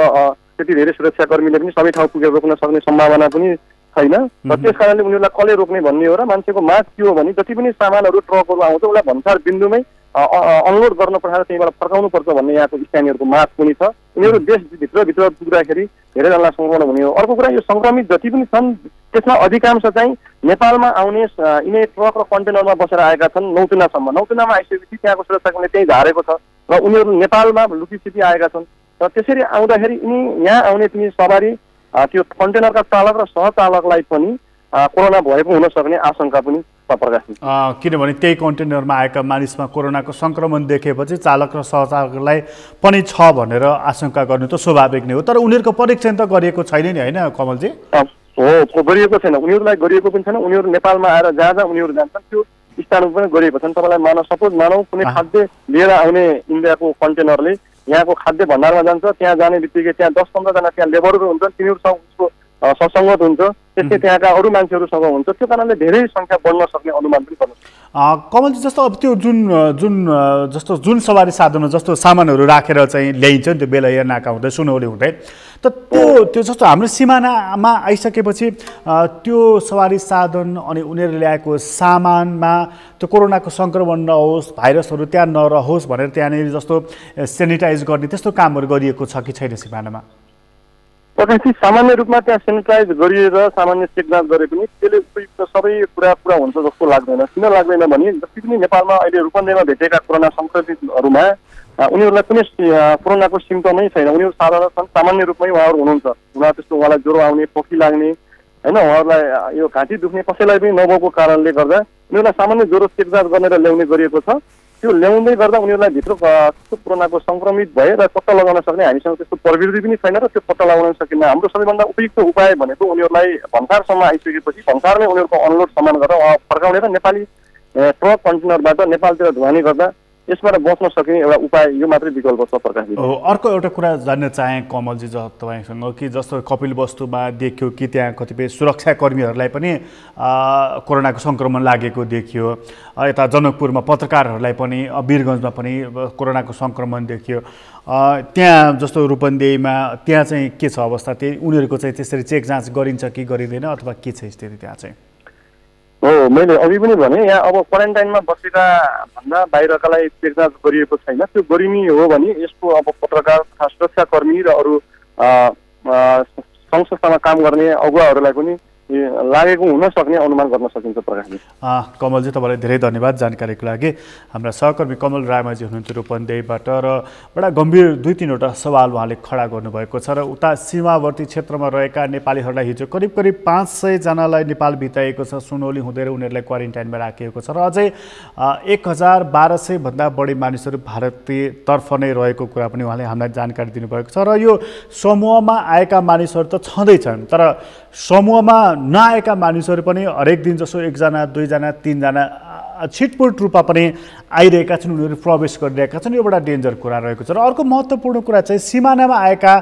त्यति धेरै सुरक्षाकर्मीले पनि सबै ठाउँ पुगेर रोक्न सक्ने सम्भावना पनि छैन र त्यस कारणले उनीहरूलाई कसले रोक्ने भन्ने हो। र मान्छेको माग के हो भने जति पनि सामानहरू ट्रकहरू आउँछ उसलाई भन्सार बिन्दुमै अनलोड गर्न पठाएर त्यहीँबाट फर्काउनुपर्छ भन्ने यहाँको स्थानीयहरूको माग पनि छ। उनीहरू देशभित्र पुग्दाखेरि धेरैजनालाई सङ्क्रमण हुने हो। अर्को कुरा, यो सङ्क्रमित जति पनि छन् त्यसमा अधिकांश चाहिँ नेपालमा आउने यिनै ट्रक र कन्टेनरमा बसेर आएका छन् नौतुनासम्म। नौतुनामा आइसकेपछि त्यहाँको सुरक्षाकर्मीले त्यहीँ झारेको छ र उनीहरू नेपालमा लुकीछिपी आएका छन्। र त्यसरी आउँदाखेरि यिनी यहाँ आउने तिनी सवारी त्यो कन्टेनरका चालक र सहचालकलाई पनि कोरोना भएको हुन सक्ने आशंका पनि छ प्रकाश। किनभने त्यही कन्टेनरमा आएका मानिसमा कोरोनाको सङ्क्रमण देखेपछि चालक र सहचालकलाई पनि छ भनेर आशंका गर्नु त स्वाभाविक नै हो। तर उनीहरूको परीक्षण त गरिएको छैन नि, होइन कमलजी? हो, गरिएको छैन। उनीहरूलाई गरिएको पनि छैन। उनीहरू नेपालमा आएर जहाँ जहाँ उनीहरू जान्छन् त्यो स्थानमा पनि गरिएको छैन। तपाईँलाई मानौ कुनै खाद्य लिएर आउने इन्डियाको कन्टेनरले यहाँको खाद्य भण्डारमा जान्छ, त्यहाँ जाने बित्तिकै त्यहाँ 10-15 जना त्यहाँ लेबरहरू हुन्छन्, तिनीहरूसँग उसको ससङ्गत हुन्छ, त्यस्तै त्यहाँका अरू मान्छेहरूसँग हुन्छ। त्यो कारणले धेरै सङ्ख्या बढ्न सक्ने अनुमान पनि गर्नु सक्छ। कमलजी, जस्तो अब त्यो जुन सवारी साधन जस्तो सामानहरू राखेर चाहिँ ल्याइन्छ नि, त्यो बेलैया नाका हुँदै सुनौली हुँदै, त त्यो जस्तो हाम्रो सिमानामा आइसकेपछि त्यो सवारी साधन अनि उनीहरूले ल्याएको सामानमा त्यो कोरोनाको सङ्क्रमण नहोस्, भाइरसहरू त्यहाँ नरहोस् भनेर त्यहाँनिर जस्तो सेनिटाइज गर्ने त्यस्तो कामहरू गरिएको छ कि छैन सिमानामा? प्रकाशजी, सामान्य रूपमा त्यहाँ सेनिटाइज गरिएर सामान्य चेक जाँच गरे पनि त्यसले उपयुक्त सबै कुरा पुरा हुन्छ जस्तो लाग्दैन। किन लाग्दैन भने जति पनि नेपालमा अहिले रूपन्देहीमा भेटेका कोरोना सङ्क्रमितहरूमा उनीहरूलाई कुनै कोरोनाको सिम्टमै छैन। उनीहरू साधारण छन्, सामान्य रूपमै उहाँहरू हुनुहुन्छ। उहाँलाई ज्वरो आउने, पोखी लाग्ने, होइन, उहाँहरूलाई यो घाँटी दुख्ने कसैलाई पनि नभएको कारणले गर्दा उनीहरूलाई सामान्य ज्वरो चेक जाँच गरेर ल्याउने गरिएको छ। त्यो ल्याउँदै गर्दा उनीहरूलाई भित्र त्यस्तो कोरोनाको सङ्क्रमित भए र पत्ता लगाउन सक्ने हामीसँग त्यस्तो प्रविधि पनि छैन र त्यो पत्ता लगाउन सकिन्न। हाम्रो सबैभन्दा उपयुक्त उपाय भनेको उनीहरूलाई भन्सारसम्म आइसकेपछि भन्सारमै उनीहरूको अनलोड सामान गरेर उहाँ फर्काउने र नेपाली ट्रक कन्टेनरबाट नेपालतिर ढुवानी गर्दा यसबाट बच्न सक्ने एउटा उपाय यो मात्रै विकल्प छ प्रकाशजी। अर्को एउटा कुरा जान्न चाहेँ कमलजी तपाईँसँग कि जस्तो कपिलवस्तुमा देखियो कि त्यहाँ कतिपय सुरक्षाकर्मीहरूलाई पनि कोरोनाको सङ्क्रमण लागेको देखियो। यता जनकपुरमा पत्रकारहरूलाई पनि, वीरगन्जमा पनि कोरोनाको सङ्क्रमण देखियो। त्यहाँ जस्तो रूपन्देहीमा त्यहाँ चाहिँ के छ अवस्था? त्यही उनीहरूको चाहिँ त्यसरी चेक जाँच गरिन्छ कि गरिँदैन अथवा के छ स्थिति त्यहाँ चाहिँ? हो, मैले अघि पनि भने यहाँ अब क्वारेन्टाइनमा बसेका भन्दा बाहिरकालाई चेक जाँच गरिएको छैन। त्यो गरिने हो भने यसको अब पत्रकार तथा सुरक्षाकर्मी र अरू सङ्घ संस्थामा काम गर्ने अगुवाहरूलाई पनि लागेको हुन सक्ने अनुमान गर्न सकिन्छ प्रकाशजी। कमलजी, तपाईँलाई धेरै धन्यवाद जानकारीको लागि। हाम्रा सहकर्मी कमल रायमाझी हुनुहुन्थ्यो रूपन्देहीबाट र बडा गम्भीर 2-3वटा सवाल उहाँले खडा गर्नुभएको छ। र उता सीमावर्ती क्षेत्रमा रहेका नेपालीहरूलाई हिजो करिब 500जनालाई नेपाल भित्राइएको छ, सुनौली हुँदै उनीहरूलाई क्वारेन्टाइनमा राखिएको छ र अझै 1200 भन्दा बढी मानिसहरू भारतीयतर्फ नै रहेको कुरा पनि उहाँले हामीलाई जानकारी दिनुभएको छ। र यो समूहमा आएका मानिसहरू त छँदैछन्, तर समूहमा नआएका मानिसहरू पनि हरेक दिन जसो 1जना, 2जना, 3जना छिटपुट रूपमा पनि आइरहेका छन्, उनीहरू प्रवेश गरिरहेका छन्। यो एउटा डेन्जर कुरा रहेको छ। र अर्को महत्त्वपूर्ण कुरा चाहिँ सिमानामा आएका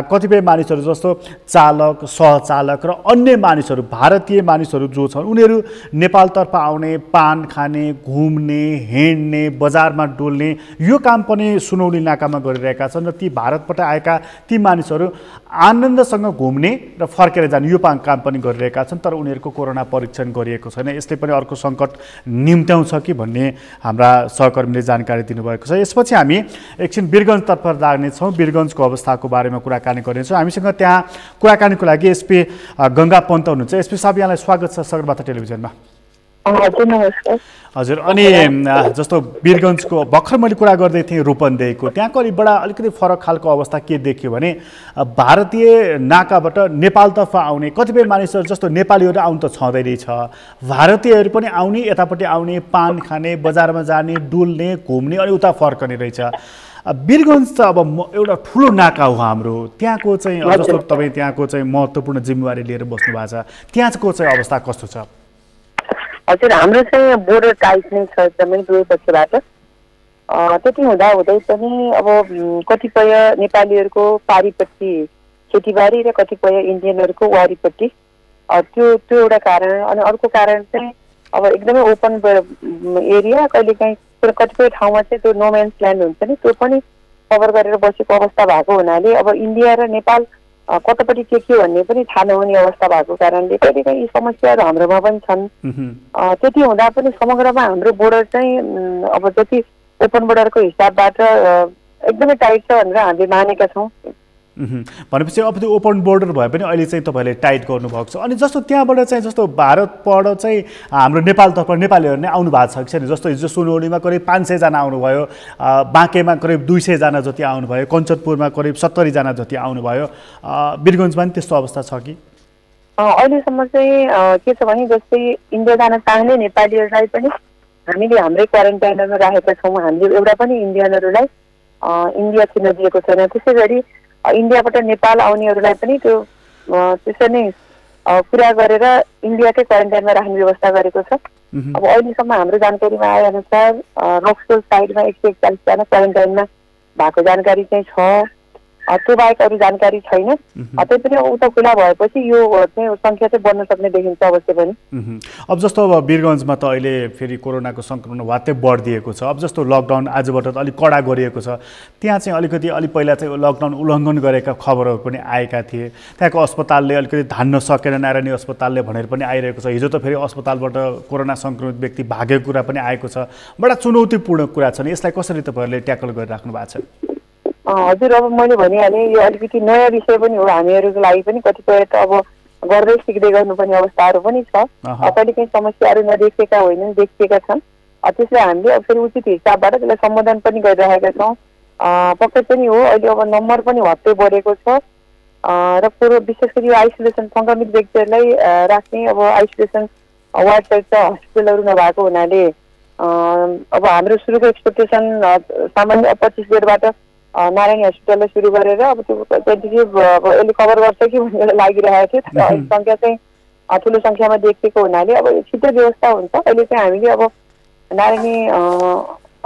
कतिपय मानिसहरू जस्तो चालक, सहचालक र अन्य मानिसहरू, भारतीय मानिसहरू जो छन् उनीहरू नेपालतर्फ आउने, पान खाने, घुम्ने, हिँड्ने, बजारमा डोल्ने यो काम पनि सुनौली नाकामा गरिरहेका छन्। र ती भारतबाट आएका ती मानिसहरू आनन्दसँग घुम्ने र फर्केर जाने यो काम पनि गरिरहेका छन्, तर उनीहरूको कोरोना परीक्षण गरिएको छैन। यसले पनि अर्को सङ्कट निम्त्याउँछ कि भन्ने हाम्रा सहकर्मीले जानकारी दिनुभएको छ। यसपछि हामी एकछिन वीरगन्जतर्फ लाग्नेछौँ, वीरगन्जको अवस्थाको बारेमा कुराकानी गर्नेछौँ। हामीसँग त्यहाँ कुराकानीको लागि एसपी गङ्गा पन्त हुनुहुन्छ। एसपी साहब, यहाँलाई स्वागत छ सगरमाथा टेलिभिजनमा। हजुर, अनि जस्तो वीरगन्जको भर्खर मैले कुरा गर्दै थिएँ रूपन्देहीको, त्यहाँको अलिकति फरक खालको अवस्था के देखियो भने भारतीय नाकाबाट नेपालतर्फ आउने कतिपय मानिसहरू जस्तो नेपालीहरू आउनु त छँदै रहेछ, भारतीयहरू पनि आउने, यतापट्टि आउने, पान खाने, बजारमा जाने, डुल्ने, घुम्ने अनि उता फर्कने रहेछ। वीरगन्ज त अब एउटा ठुलो नाका हो हाम्रो, त्यहाँको चाहिँ जस्तो तपाईँ त्यहाँको चाहिँ महत्त्वपूर्ण जिम्मेवारी लिएर बस्नु भएको छ, त्यहाँको चाहिँ अवस्था कस्तो छ? हजुर, हाम्रो चाहिँ बोर्डर टाइट नै छ एकदमै दुवै पक्षबाट। त्यति हुँदाहुँदै पनि अब कतिपय नेपालीहरूको पारिपट्टि खेतीबारी र कतिपय इन्डियनहरूको वारिपट्टि त्यो एउटा कारण। अनि अर्को कारण चाहिँ अब एकदमै ओपन एरिया, कहिलेकाहीँ कतिपय ठाउँमा चाहिँ त्यो नो म्यान्स ल्यान्ड हुन्छ नि, त्यो पनि कभर गरेर बसेको अवस्था भएको हुनाले अब इन्डिया र नेपाल कतापट्टि के भन्ने पनि थाहा नहुने अवस्था भएको कारणले कहिलेकाहीँ यी समस्याहरू हाम्रोमा पनि छन्। त्यति हुँदा पनि समग्रमा हाम्रो बोर्डर चाहिँ अब जति ओपन बोर्डरको हिसाबबाट एकदमै टाइट छ भनेर हामीले मानेका छौँ। भनेपछि अब त्यो ओपन बोर्डर भए पनि अहिले चाहिँ तपाईँहरूले टाइट गर्नुभएको छ। अनि जस्तो त्यहाँबाट चाहिँ जस्तो भारतबाट चाहिँ हाम्रो नेपालतर्फ नेपालीहरू नै आउनु भएको छ कि जस्तो हिजो सुनौलीमा करिब 500 जना आउनुभयो, बाँकेमा करिब 200 जना जति आउनुभयो, कञ्चनपुरमा करिब 70 जना जति आउनुभयो, वीरगञ्जमा पनि त्यस्तो अवस्था छ कि? अहिलेसम्म चाहिँ के छ भने जस्तै इन्डिया जान चाहने नेपालीहरूलाई पनि हामीले हाम्रै क्वारेन्टाइनमा राखेका छौँ। हामीले एउटा पनि इन्डियनहरूलाई इन्डिया छिर्न दिएको छैन। त्यसै गरी इन्डियाबाट नेपाल आउनेहरूलाई पनि त्यो त्यसरी नै कुरा गरेर इन्डियाकै क्वारेन्टाइनमा राख्ने व्यवस्था गरेको छ। अब अहिलेसम्म हाम्रो जानकारीमा आएअनुसार रक्सोल साइडमा 141 जना क्वारेन्टाइनमा भएको जानकारी चाहिँ छ। त्यो बाहेक अरू जानकारी छैन। त्यही पनि उता खुला भएपछि यो चाहिँ सङ्ख्या चाहिँ बढ्न सक्ने देखिन्छ अवश्य पनि। अब जस्तो अब वीरगञ्जमा त अहिले फेरि कोरोनाको सङ्क्रमण वात्तै बढिदिएको छ। अब जस्तो लकडाउन आजबाट त अलिक कडा गरिएको छ, त्यहाँ चाहिँ अलिकति पहिला चाहिँ लकडाउन उल्लङ्घन गरेका खबरहरू पनि आएका थिए। त्यहाँको अस्पतालले अलिकति धान्न सकेन, नारायणी अस्पतालले भनेर पनि आइरहेको छ। हिजो त फेरि अस्पतालबाट कोरोना सङ्क्रमित व्यक्ति भागेको कुरा पनि आएको छ। बडा चुनौतीपूर्ण कुरा छ नि, यसलाई कसरी तपाईँहरूले ट्याकल गरिराख्नु भएको छ? हजुर, अब मैले भनिहालेँ यो अलिकति नयाँ विषय पनि हो हामीहरूको लागि पनि। कतिपय त अब गर्दै सिक्दै गर्नुपर्ने अवस्थाहरू पनि छ। कहिलेकाहीँ समस्याहरू नदेखिएका होइनन्, देखिएका छन्। त्यसलाई हामीले अब फेरि उचित हिसाबबाट त्यसलाई सम्बोधन पनि गरिरहेका छौँ। पक्कै पनि हो अहिले अब नम्बर पनि हट्दै बढेको छ र विशेष गरी आइसोलेसन सङ्क्रमित व्यक्तिहरूलाई राख्ने अब आइसोलेसन वार्ड टाइपका हस्पिटलहरू नभएको हुनाले अब हाम्रो सुरुको एक्सपेक्टेसन सामान्य 25 बेडबाट नारायणी हस्पिटलले सुरु गरेर अब त्यो टेन्टेटिभ अब यसले कभर गर्छ कि भनेर लागिरहेको थियो। तर सङ्ख्या चाहिँ ठुलो सङ्ख्यामा देखिएको हुनाले अब छिटो व्यवस्था हुन्छ। अहिले चाहिँ हामीले अब नारायणी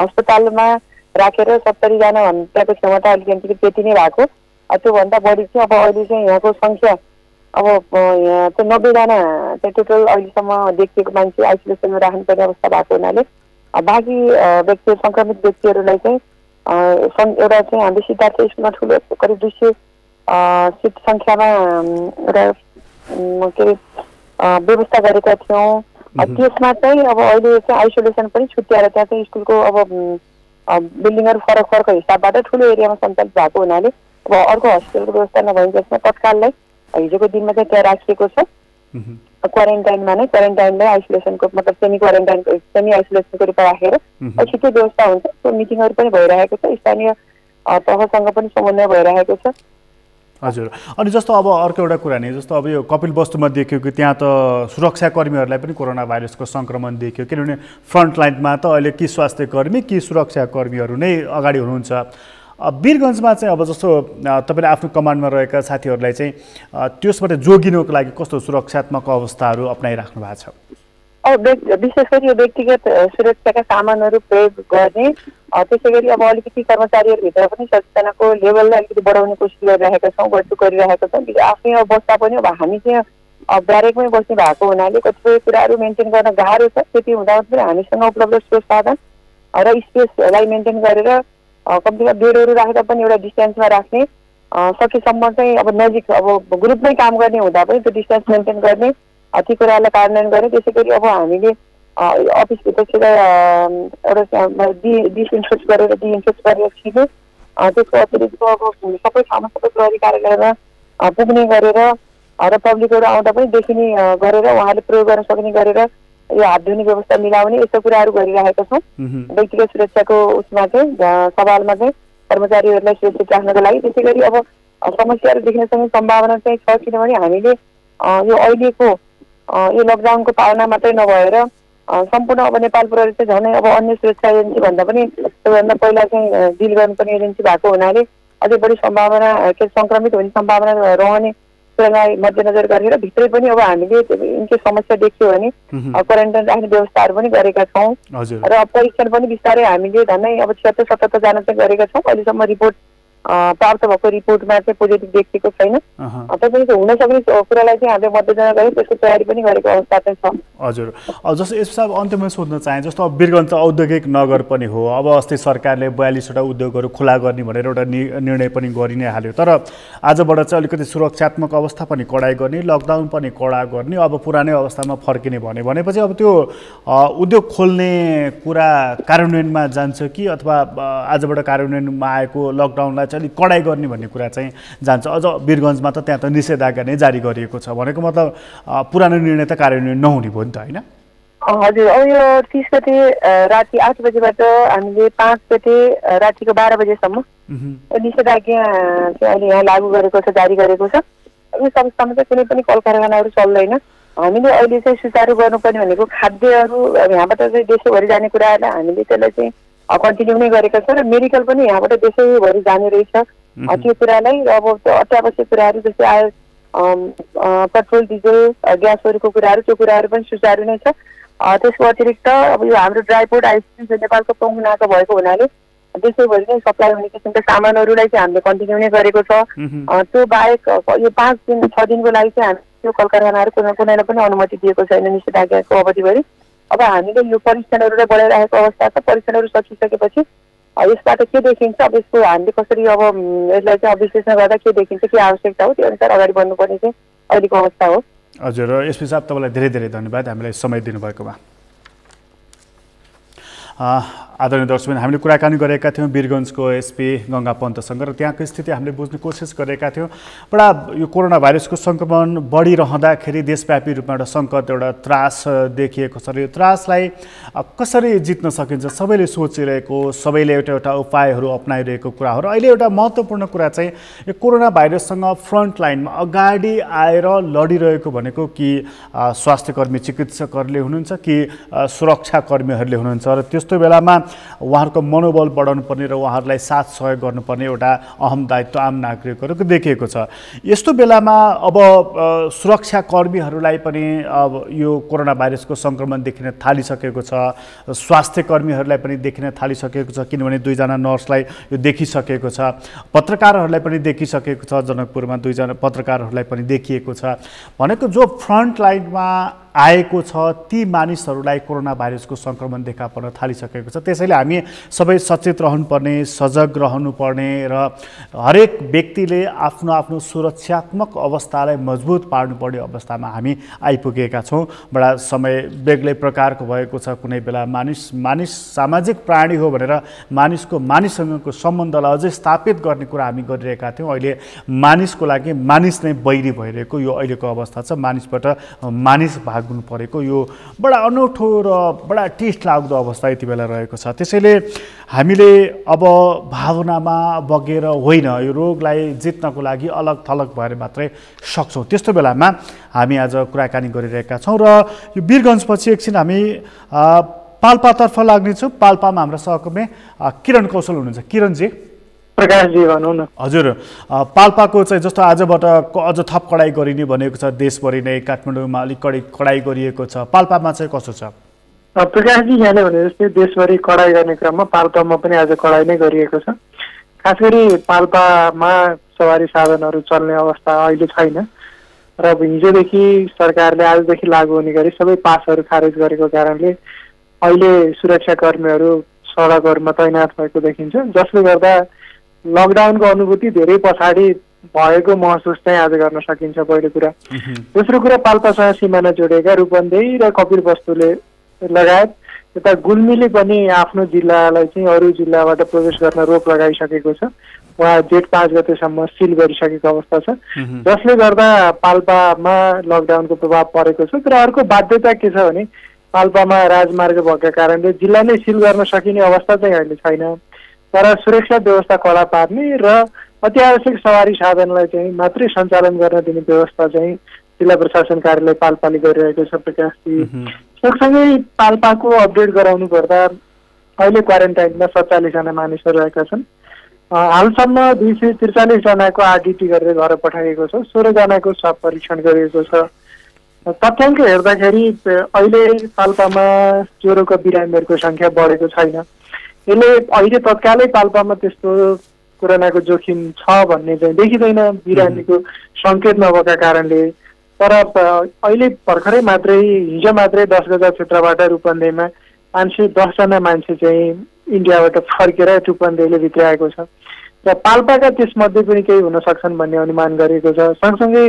अस्पतालमा राखेर 70 जना भन्दाको क्षमता अलिकति त्यति नै भएको। त्योभन्दा बढी चाहिँ अब अहिले चाहिँ यहाँको सङ्ख्या अब यहाँ चाहिँ 90 जना चाहिँ टोटल अहिलेसम्म देखिएको मान्छे आइसोलेसनमा राख्नुपर्ने अवस्था भएको हुनाले बाँकी व्यक्तिहरू सङ्क्रमित व्यक्तिहरूलाई चाहिँ एउटा चाहिँ हामीले सिद्धार्थ स्कुलमा ठुलो करिब 200 सिट सङ्ख्यामा एउटा के अरे व्यवस्था गरेका थियौँ। त्यसमा चाहिँ अब अहिले चाहिँ आइसोलेसन पनि छुट्याएर त्यहाँ चाहिँ स्कुलको अब बिल्डिङहरू फरक फरक हिसाबबाट ठुलो एरियामा सञ्चालित भएको हुनाले अब अर्को हस्पिटलको व्यवस्था नभइसकेमा तत्काललाई हिजोको दिनमा चाहिँ त्यहाँ राखिएको छ। क्वारेन्टाइनमा नै क्वारेन्टाइनलाई आइसोलेसनको मतलब सेमी आइसोलेसनको रूपमा राखेर छिटो व्यवस्था हुन्छ। त्यो मिटिङहरू पनि भइरहेको छ, स्थानीय तहसँग पनि समन्वय भइरहेको छ। हजुर, अनि जस्तो अब अर्को एउटा कुरा नि, जस्तो अब यो कपिलवस्तुमा देखियो कि त्यहाँ त सुरक्षाकर्मीहरूलाई पनि कोरोना भाइरसको सङ्क्रमण देखियो। किनभने फ्रन्ट लाइनमा त अहिले कि स्वास्थ्यकर्मी कि सुरक्षाकर्मीहरू नै अगाडि हुनुहुन्छ। वीरगञ्जमा चाहिँ अब जस्तो तपाईँले आफ्नो कमान्डमा रहेका साथीहरूलाई चाहिँ त्यसबाट जोगिनुको लागि कस्तो सुरक्षात्मक अवस्थाहरू अप्नाइराख्नु भएको छ? विशेष गरी यो व्यक्तिगत सुरक्षाका सामानहरू प्रयोग गर्ने, त्यसै गरी अब अलिकति कर्मचारीहरूभित्र पनि सचेतनाको लेभललाई अलिकति बढाउने कोसिस गरिरहेका छौँ, गरिरहेका छौँ। आफै बस्दा पनि अब हामी चाहिँ ब्यारेकमै बस्ने भएको हुनाले कतिपय कुराहरू मेन्टेन गर्न गाह्रो छ। त्यति हुँदा पनि हामीसँग उपलब्ध स्रोत साधन र स्पेसलाई मेन्टेन गरेर कम्तीमा बेडहरू राखेर पनि एउटा डिस्टेन्समा राख्ने, सकेसम्म चाहिँ अब नजिक अब ग्रुपमै काम गर्ने हुँदा पनि त्यो डिस्टेन्स मेन्टेन गर्ने, ती कुराहरूलाई कार्यान्वयन गर्ने। त्यसै गरी अब हामीले अफिसभित्रतिर एउटा डिसइन्फेक्ट गरेर छिर्ने, त्यसको अतिरिक्त अब सबै ठाउँमा सबै प्रहरी कार्यालयमा पुग्ने गरेर र पब्लिकहरू आउँदा पनि देखिने गरेर उहाँले प्रयोग गर्न सक्ने गरेर यो हात धुने व्यवस्था मिलाउने, यस्तो कुराहरू गरिरहेका छौँ। व्यक्तिगत सुरक्षाको उसमा चाहिँ सवालमा चाहिँ कर्मचारीहरूलाई सुरक्षित राख्नको लागि। त्यसै गरी अब समस्याहरू देख्न सक्ने सम्भावना चाहिँ छ, किनभने हामीले यो अहिलेको यो लकडाउनको पालना मात्रै नभएर सम्पूर्ण अब नेपाल प्रहरी चाहिँ झनै अब अन्य सुरक्षा एजेन्सी भन्दा पनि सबैभन्दा पहिला चाहिँ डिल गर्नुपर्ने एजेन्सी भएको हुनाले अझै बढी सम्भावना सङ्क्रमित हुने सम्भावना रहने कुरालाई मध्यनजर गरेर भित्रै पनि अब हामीले यिनको समस्या देख्यो भने क्वारेन्टाइन राख्ने व्यवस्थाहरू पनि गरेका छौँ र परीक्षण पनि बिस्तारै हामीले झन्डै अब 76-77 जना चाहिँ गरेका छौँ। अहिलेसम्म रिपोर्ट प्राप्त भएको रिपोर्टमा चाहिँ पोजिटिभ देखिएको छैन। त्यसैले हुन सक्ने कुरालाई चाहिँ हामीले मध्यनजर गरेर त्यसको तयारी पनि गरेको अवस्था चाहिँ छ। हजुर, जस्तो यस साहब अन्त्यमा सोध्न चाहे, जस्तो अब वीरगञ्ज त औद्योगिक नगर पनि हो, अब अस्ति सरकारले 42वटा उद्योगहरू खुला गर्ने भनेर एउटा निर्णय पनि गरि नै हाल्यो, तर आजबाट चाहिँ अलिकति सुरक्षात्मक अवस्था पनि कडाइ गर्ने, लकडाउन पनि कडा गर्ने, अब पुरानै अवस्थामा फर्किने भनेपछि अब त्यो उद्योग खोल्ने कुरा कार्यान्वयनमा जान्छ कि अथवा आजबाट कार्यान्वयनमा आएको लकडाउनलाई चाहिँ अलिक कडाइ गर्ने भन्ने कुरा चाहिँ जान्छ? अझ वीरगञ्जमा त त्यहाँ त निषेधाज्ञा नै जारी गरिएको छ, भनेको मतलब पुरानो निर्णय त कार्यान्वयन नहुने भयो नि त, होइन? हजुर, अब यो 30 गते राति 8 बजेबाट हामीले 5 गते रातिको 12 बजेसम्म निषेधाज्ञा चाहिँ अहिले यहाँ लागू गरेको छ, जारी गरेको छ। यस अवस्थामा चाहिँ कुनै पनि कल कारखानाहरू चल्दैन। हामीले अहिले चाहिँ सुचारू गर्नुपर्ने भनेको खाद्यहरू यहाँबाट चाहिँ देशैभरि जाने कुराहरूलाई हामीले त्यसलाई चाहिँ कन्टिन्यू नै गरेका छौँ र मेडिकल पनि यहाँबाट देशैभरि जाने रहेछ। त्यो कुरालाई अब अत्यावश्यक कुराहरू जस्तै आयो पेट्रोल डिजल ग्यासहरूको कुराहरू, त्यो कुराहरू पनि सुचारू नै छ। त्यसको अतिरिक्त अब यो हाम्रो ड्राई पोर्ट आइसक्रिम चाहिँ नेपालको प्रमुख नाका भएको हुनाले देशैभरि नै सप्लाई हुने किसिमका सामानहरूलाई चाहिँ हामीले कन्टिन्यू नै गरेको छ। त्यो बाहेक यो 5-6 दिनको लागि चाहिँ हामी त्यो कल कारखानाहरू कुनैलाई पनि अनुमति दिएको छैन निषेधाज्ञाको अवधिभरि। अब हामीले यो परीक्षणहरूलाई बढाइरहेको अवस्था छ। परीक्षणहरू सकिसकेपछि यसबाट के देखिन्छ, अब यसको हामीले कसरी अब यसलाई चाहिँ विश्लेषण गर्दा के देखिन्छ, के आवश्यकता हो, त्यो अनुसार अगाडि बढ्नुपर्ने चाहिँ अहिलेको अवस्था हो। हजुर, एसपी साहब तपाईँलाई धेरै धेरै धन्यवाद हामीलाई समय दिनुभएकोमा। आदरणीय दर्शकबिन, हामीले कुराकानी गरेका थियौँ वीरगञ्जको एसपी गङ्गा पन्तसँग र त्यहाँको स्थिति हामीले बुझ्ने कोसिस गरेका थियौँ। बडा यो कोरोना भाइरसको सङ्क्रमण बढिरहँदाखेरि देशव्यापी रूपमा एउटा सङ्कट, एउटा त्रास देखिएको छ र यो त्रासलाई कसरी जित्न सकिन्छ सबैले सोचिरहेको, सबैले एउटा एउटा उपायहरू अप्नाइरहेको कुरा हो। र अहिले एउटा महत्त्वपूर्ण कुरा चाहिँ यो कोरोना भाइरससँग फ्रन्ट लाइनमा अगाडि आएर लडिरहेको भनेको कि स्वास्थ्यकर्मी चिकित्सकहरूले हुनुहुन्छ कि सुरक्षाकर्मीहरूले हुनुहुन्छ र त्यस्तो बेलामा उहाँहरूको मनोबल बढाउनु पर्ने र उहाँहरूलाई साथ सहयोग गर्नुपर्ने एउटा अहम दायित्व आम नागरिकहरूको देखिएको छ। यस्तो बेलामा अब सुरक्षाकर्मीहरूलाई पनि अब यो कोरोना भाइरसको सङ्क्रमण देखिन थालिसकेको छ, स्वास्थ्यकर्मीहरूलाई पनि देखिन थालिसकेको छ, किनभने 2 जना नर्सलाई यो देखिसकेको छ, पत्रकारहरूलाई पनि देखिसकेको छ, जनकपुरमा 2 जना पत्रकारहरूलाई पनि देखिएको छ। भनेको जो फ्रन्ट लाइनमा आएको छ ती मानिसहरूलाई कोरोना भाइरसको सङ्क्रमण देखा पर्न थालिसकेको छ। त्यसैले हामी सबै सचेत रहनुपर्ने, सजग रहनुपर्ने र हरेक व्यक्तिले आफ्नो आफ्नो सुरक्षात्मक अवस्थालाई मजबुत पार्नुपर्ने अवस्थामा हामी आइपुगेका छौँ। बडा समय बेग्लै प्रकारको भएको छ। कुनै बेला मानिस सामाजिक प्राणी हो भनेर मानिससँगको सम्बन्धलाई अझै स्थापित गर्ने कुरा हामी गरिरहेका थियौँ। अहिले मानिसको लागि मानिस नै बैरी भइरहेको यो अहिलेको अवस्था छ। मानिसबाट मानिस भाग्नु परेको यो बडा अनौठो र बडा टिस्ट लाग्दो अवस्था यति बेला रहेको छ। त्यसैले हामीले अब भावनामा बगेर होइन, यो रोगलाई जित्नको लागि अलग थलग भएर मात्रै सक्छौँ। त्यस्तो बेलामा हामी आज कुराकानी गरिरहेका छौँ र यो वीरगञ्जपछि एकछिन हामी पाल्पातर्फ लाग्नेछौँ। पाल्पामा हाम्रा सहकर्मी किरण कौशल हुनुहुन्छ। किरणजी, प्रकाशजी भनौँ न। हजुर, पाल्पाको चाहिँ जस्तो आजबाट अझ थप कडाइ गरिने भनेको छ, देशभरि नै काठमाडौँमा अलिक कडाइ गरिएको छ, पाल्पामा चाहिँ कसो छ? प्रकाशजी यहाँले भने जस्तै देशभरि कडाइ गर्ने क्रममा पाल्पामा पनि आज कडाइ नै गरिएको छ। खास गरी पाल्पामा सवारी साधनहरू चल्ने अवस्था अहिले छैन र हिजोदेखि सरकारले आजदेखि लागू हुने गरी सबै पासहरू खारेज गरेको कारणले अहिले सुरक्षाकर्मीहरू सडकहरूमा तैनात भएको देखिन्छ, जसले गर्दा लकडाउनको अनुभूति धेरै पछाडि भएको महसुस चाहिँ आज गर्न सकिन्छ, पहिलो कुरा। दोस्रो कुरा, पाल्पासँग सिमाना जोडेका रूपन्देही र कपिलवस्तुले लगायत यता गुल्मीले पनि आफ्नो जिल्लालाई चाहिँ अरू जिल्लाबाट प्रवेश गर्न रोक लगाइसकेको छ। उहाँ जेठ 5 गतेसम्म सिल गरिसकेको अवस्था छ, जसले गर्दा पाल्पामा लकडाउनको प्रभाव परेको छ। तर अर्को बाध्यता के छ भने पाल्पामा राजमार्ग भएका कारणले जिल्ला नै सिल गर्न सकिने अवस्था चाहिँ अहिले छैन। तर सुरक्षा व्यवस्था कडा पार्ने र अत्यावश्यक सवारी साधनलाई चाहिँ मात्रै सञ्चालन गर्न दिने व्यवस्था चाहिँ जिल्ला प्रशासन कार्यालय पाल्पाले गरिरहेको छ। प्रकाशजी, सँगसँगै पाल्पाको अपडेट गराउनु पर्दा अहिले क्वारेन्टाइनमा 47 जना मानिसहरू रहेका छन् हालसम्म 243 जनाको आरडिटी गरेर घर पठाइएको छ, 16 जनाको स्वाब परीक्षण गरिएको छ। तथ्याङ्क हेर्दाखेरि अहिले पाल्पामा ज्वरोका बिरामीहरूको संख्या बढेको छैन। यसले अहिले तत्कालै पाल्पामा त्यस्तो कोरोनाको जोखिम छ भन्ने चाहिँ देखिँदैन बिरामीको सङ्केत नभएका कारणले। तर अहिले भर्खरै मात्रै हिजो मात्रै 10 गजा क्षेत्रबाट रूपन्देहीमा 510 जना मान्छे चाहिँ इन्डियाबाट फर्केर रूपन्देहीले भित्राएको छ र पाल्पाका त्यसमध्ये पनि केही हुन सक्छन् भन्ने अनुमान गरिएको छ। सँगसँगै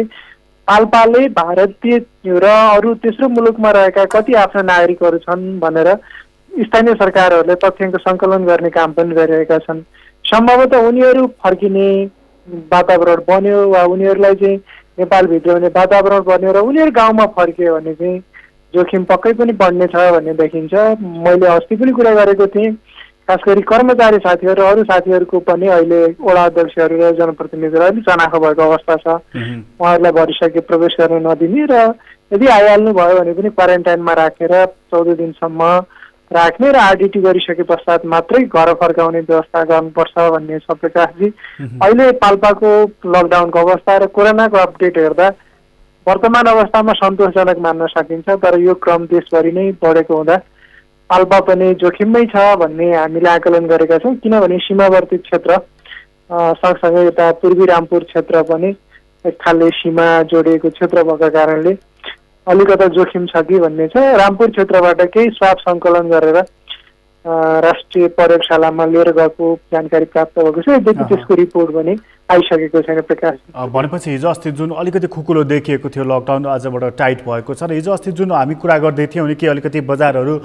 पाल्पाले भारतीय र अरू तेस्रो मुलुकमा रहेका कति आफ्ना नागरिकहरू छन् भनेर स्थानीय सरकारहरूले तथ्याङ्क सङ्कलन गर्ने काम पनि गरिरहेका छन्। सम्भवतः उनीहरू फर्किने वातावरण बन्यो वा उनीहरूलाई चाहिँ नेपालभित्र हुने वातावरण बन्यो र उनीहरू गाउँमा फर्कियो भने चाहिँ जोखिम पक्कै पनि बढ्ने छ भन्ने देखिन्छ। मैले अस्ति पनि कुरा गरेको थिएँ, खास गरी कर्मचारी साथीहरू र अरू साथीहरूको पनि अहिले वडा अध्यक्षहरू र जनप्रतिनिधिहरू अलिक चनाखो भएको अवस्था छ। उहाँहरूलाई भरिसके प्रवेश गर्न नदिने र यदि आइहाल्नु भयो भने पनि क्वारेन्टाइनमा राखेर 14 दिनसम्म राख्ने र आरडिटी गरिसके पश्चात मात्रै घर फर्काउने व्यवस्था गर्नुपर्छ भन्ने छ प्रकाशजी। अहिले पाल्पाको लकडाउनको अवस्था र कोरोनाको अपडेट हेर्दा वर्तमान अवस्थामा सन्तोषजनक मान्न सकिन्छ, तर यो क्रम देशभरि नै बढेको हुँदा पाल्पा पनि जोखिममै छ भन्ने हामीले आकलन गरेका छौँ। किनभने सीमावर्ती क्षेत्र सँगसँगै यता पूर्वी रामपुर क्षेत्र पनि एक खालले सीमा जोडिएको क्षेत्र भएको कारणले अलिकता जोखिम छ कि भन्ने छ। रामपुर क्षेत्रबाट केही स्वाब सङ्कलन गरेर राष्ट्रिय प्रयोगशालामा लिएर गएको जानकारी प्राप्त भएको छ। यद्यपि त्यसको रिपोर्ट पनि आइसकेको छैन प्रकाश। भनेपछि हिजो अस्ति जुन अलिकति खुकुलो देखिएको थियो, लकडाउन आजबाट टाइट भएको छ र हिजो अस्ति जुन हामी कुरा गर्दै थियौँ नि कि अलिकति बजारहरू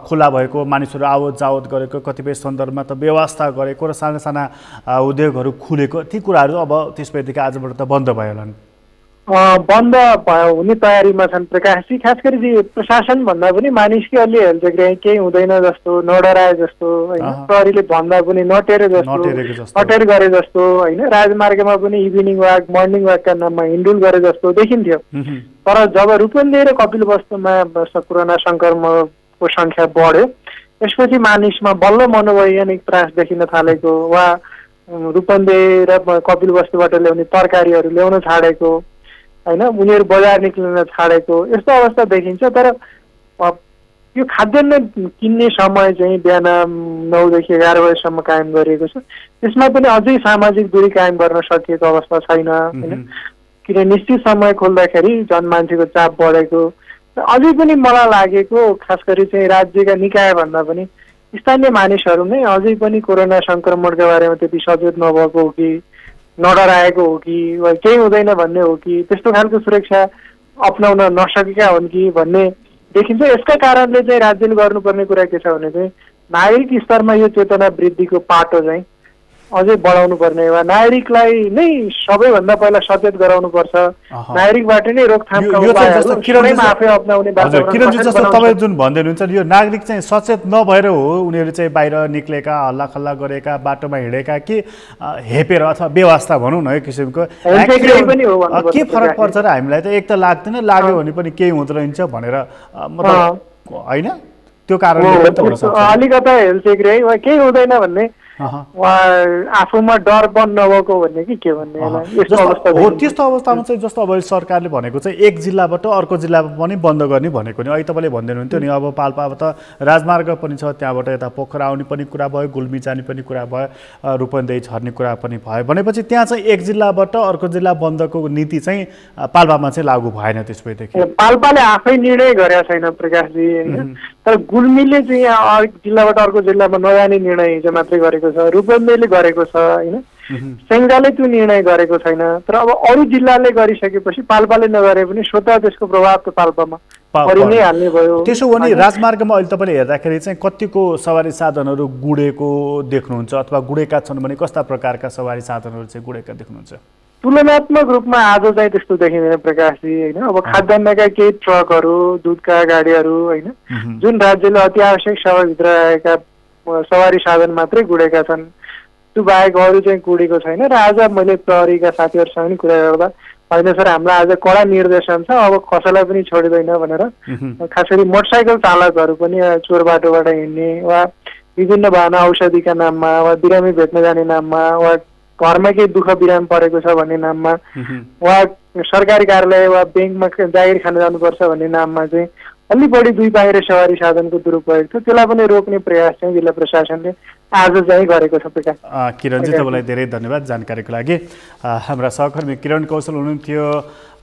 खुला भएको, मानिसहरू आवत जावत गरेको, कतिपय सन्दर्भमा त व्यवस्था गरेको र साना साना उद्योगहरू खुलेको, ती कुराहरू अब त्यसपछि आजबाट त बन्द भयो होला नि? बन्द हुने तयारीमा छन् प्रकाशजी। खास गरी प्रशासन भन्दा पनि मानिसकै अलि हेल्चेक्रे केही हुँदैन जस्तो, नडराए जस्तो होइन, प्रहरीले भन्दा पनि नटेरे जस्तो, अटेर गरे जस्तो होइन, राजमार्गमा पनि इभिनिङ वाक मर्निङ वाकका नाममा हिन्डुल गरे जस्तो देखिन्थ्यो। तर जब रूपन्देही र कपिलवस्तुमा कोरोना सङ्क्रमणको सङ्ख्या बढ्यो त्यसपछि मानिसमा बल्ल मनोवैज्ञानिक त्रास देखिन थालेको वा रूपन्देही र कपिलवस्तुबाट ल्याउने तरकारीहरू ल्याउन छाडेको होइन, उनीहरू बजार निक्लिन छाडेको यस्तो अवस्था देखिन्छ। तर यो खाद्यान्न किन्ने समय चाहिँ बिहान 9 देखि 11 बजीसम्म कायम गरिएको छ। त्यसमा पनि अझै सामाजिक दूरी कायम गर्न सकिएको अवस्था छैन होइन, किन निश्चित समय खोल्दाखेरि झन् मान्छेको चाप बढेको। अझै पनि मलाई लागेको खास गरी चाहिँ राज्यका निकाय भन्दा पनि स्थानीय मानिसहरू नै अझै पनि कोरोना सङ्क्रमणका बारेमा त्यति सचेत नभएको हो कि नडराएको हो कि वा केही हुँदैन भन्ने हो कि त्यस्तो खालको सुरक्षा अप्नाउन नसकेका हुन् कि भन्ने देखिन्छ। यसका कारणले चाहिँ राज्यले गर्नुपर्ने कुरा के छ भने चाहिँ नागरिक स्तरमा यो चेतना वृद्धिको पाटो चाहिँ अझै बढाउनु पर्ने वा नागरिकलाई नै सबैभन्दा पहिला सचेत गराउनुपर्छ। नागरिकबाट नै रोकथामका उपायहरू आफै अपनाउने किरणजी जस्तो तपाईँ जुन भन्दै हुनुहुन्छ यो नागरिक चाहिँ सचेत नभएर हो उनीहरू चाहिँ बाहिर निक्लेका, हल्लाखल्ला गरेका, बाटोमा हिँडेका कि हेपेर अथवा व्यवस्था भनौँ न एक किसिमको के फरक पर्छ र हामीलाई त एक त लाग्दैन, लाग्यो भने पनि केही हुँदो रहन्छ भनेर मतलब होइन, त्यो कारणले अलिकता हेल्चेक रे वा केही हुँदैन भन्ने आफूमा डर बन्द नभएको भन्ने कि के भन्ने हो। त्यस्तो अवस्थामा चाहिँ जस्तो अब सरकारले भनेको चाहिँ एक जिल्लाबाट अर्को जिल्लामा पनि बन्द गर्ने भनेको नि अहिले तपाईँले भन्दै हुनुहुन्थ्यो नि। अब पाल्पामा त राजमार्ग पनि छ, त्यहाँबाट यता पोखरा आउने पनि कुरा भयो, गुल्मी जाने पनि कुरा भयो, रूपन्देही झर्ने कुरा पनि भयो। भनेपछि त्यहाँ चाहिँ एक जिल्लाबाट अर्को जिल्ला बन्दको नीति चाहिँ पाल्पामा चाहिँ लागू भएन त्यसपछि? पाल्पाले आफै निर्णय गरेका छैन प्रकाशजी होइन, तर गुल्मीले चाहिँ एक जिल्लाबाट अर्को जिल्लामा नजाने निर्णय हिजो मात्रै गरेको छ, रूपन्देहीले गरेको छ होइन, सेङ्जाले त्यो निर्णय गरेको छैन। तर अब अरू जिल्लाले गरिसकेपछि पाल्पाले नगरे पनि स्वतः त्यसको प्रभाव त पाल्पामा परि नै हाल्ने भयो। त्यसो भने राजमार्गमा अहिले तपाईँले हेर्दाखेरि चाहिँ कतिको सवारी साधनहरू गुडेको देख्नुहुन्छ अथवा गुडेका छन् भने कस्ता प्रकारका सवारी साधनहरू चाहिँ गुडेका देख्नुहुन्छ? तुलनात्मक रूपमा आज चाहिँ त्यस्तो देखिँदैन प्रकाशजी होइन। अब खाद्यान्नका केही ट्रकहरू, दुधका गाडीहरू होइन, जुन राज्यले अति आवश्यक सेवाभित्र आएका सवारी साधन मात्रै गुडेका छन्, त्यो बाहेक अरू चाहिँ गुडेको छैन। र आज मैले प्रहरीका साथीहरूसँग पनि कुरा गर्दा होइन सर हामीलाई आज कडा निर्देशन छ, अब कसैलाई पनि छोडिँदैन भनेर खास गरी मोटरसाइकल चालकहरू पनि चोर बाटोबाट हिँड्ने वा विभिन्न बहाना औषधिका नाममा वा बिरामी भेट्न जाने नाममा वा घरमा केही दुःख बिरामी परेको छ भन्ने नाममा वा सरकारी कार्यालय वा ब्याङ्कमा जागिर खान जानुपर्छ भन्ने नाममा चाहिँ अलि बढी दुई बाहिर सवारी साधनको दुरुपयोग थियो। त्यसलाई पनि रोक्ने प्रयास चाहिँ जिल्ला प्रशासनले आज चाहिँ गरेको छ। प्रकाश किरणजी, तपाईँलाई धेरै धन्यवाद जानकारीको लागि। हाम्रा सहकर्मी किरण कौशल हुनुहुन्थ्यो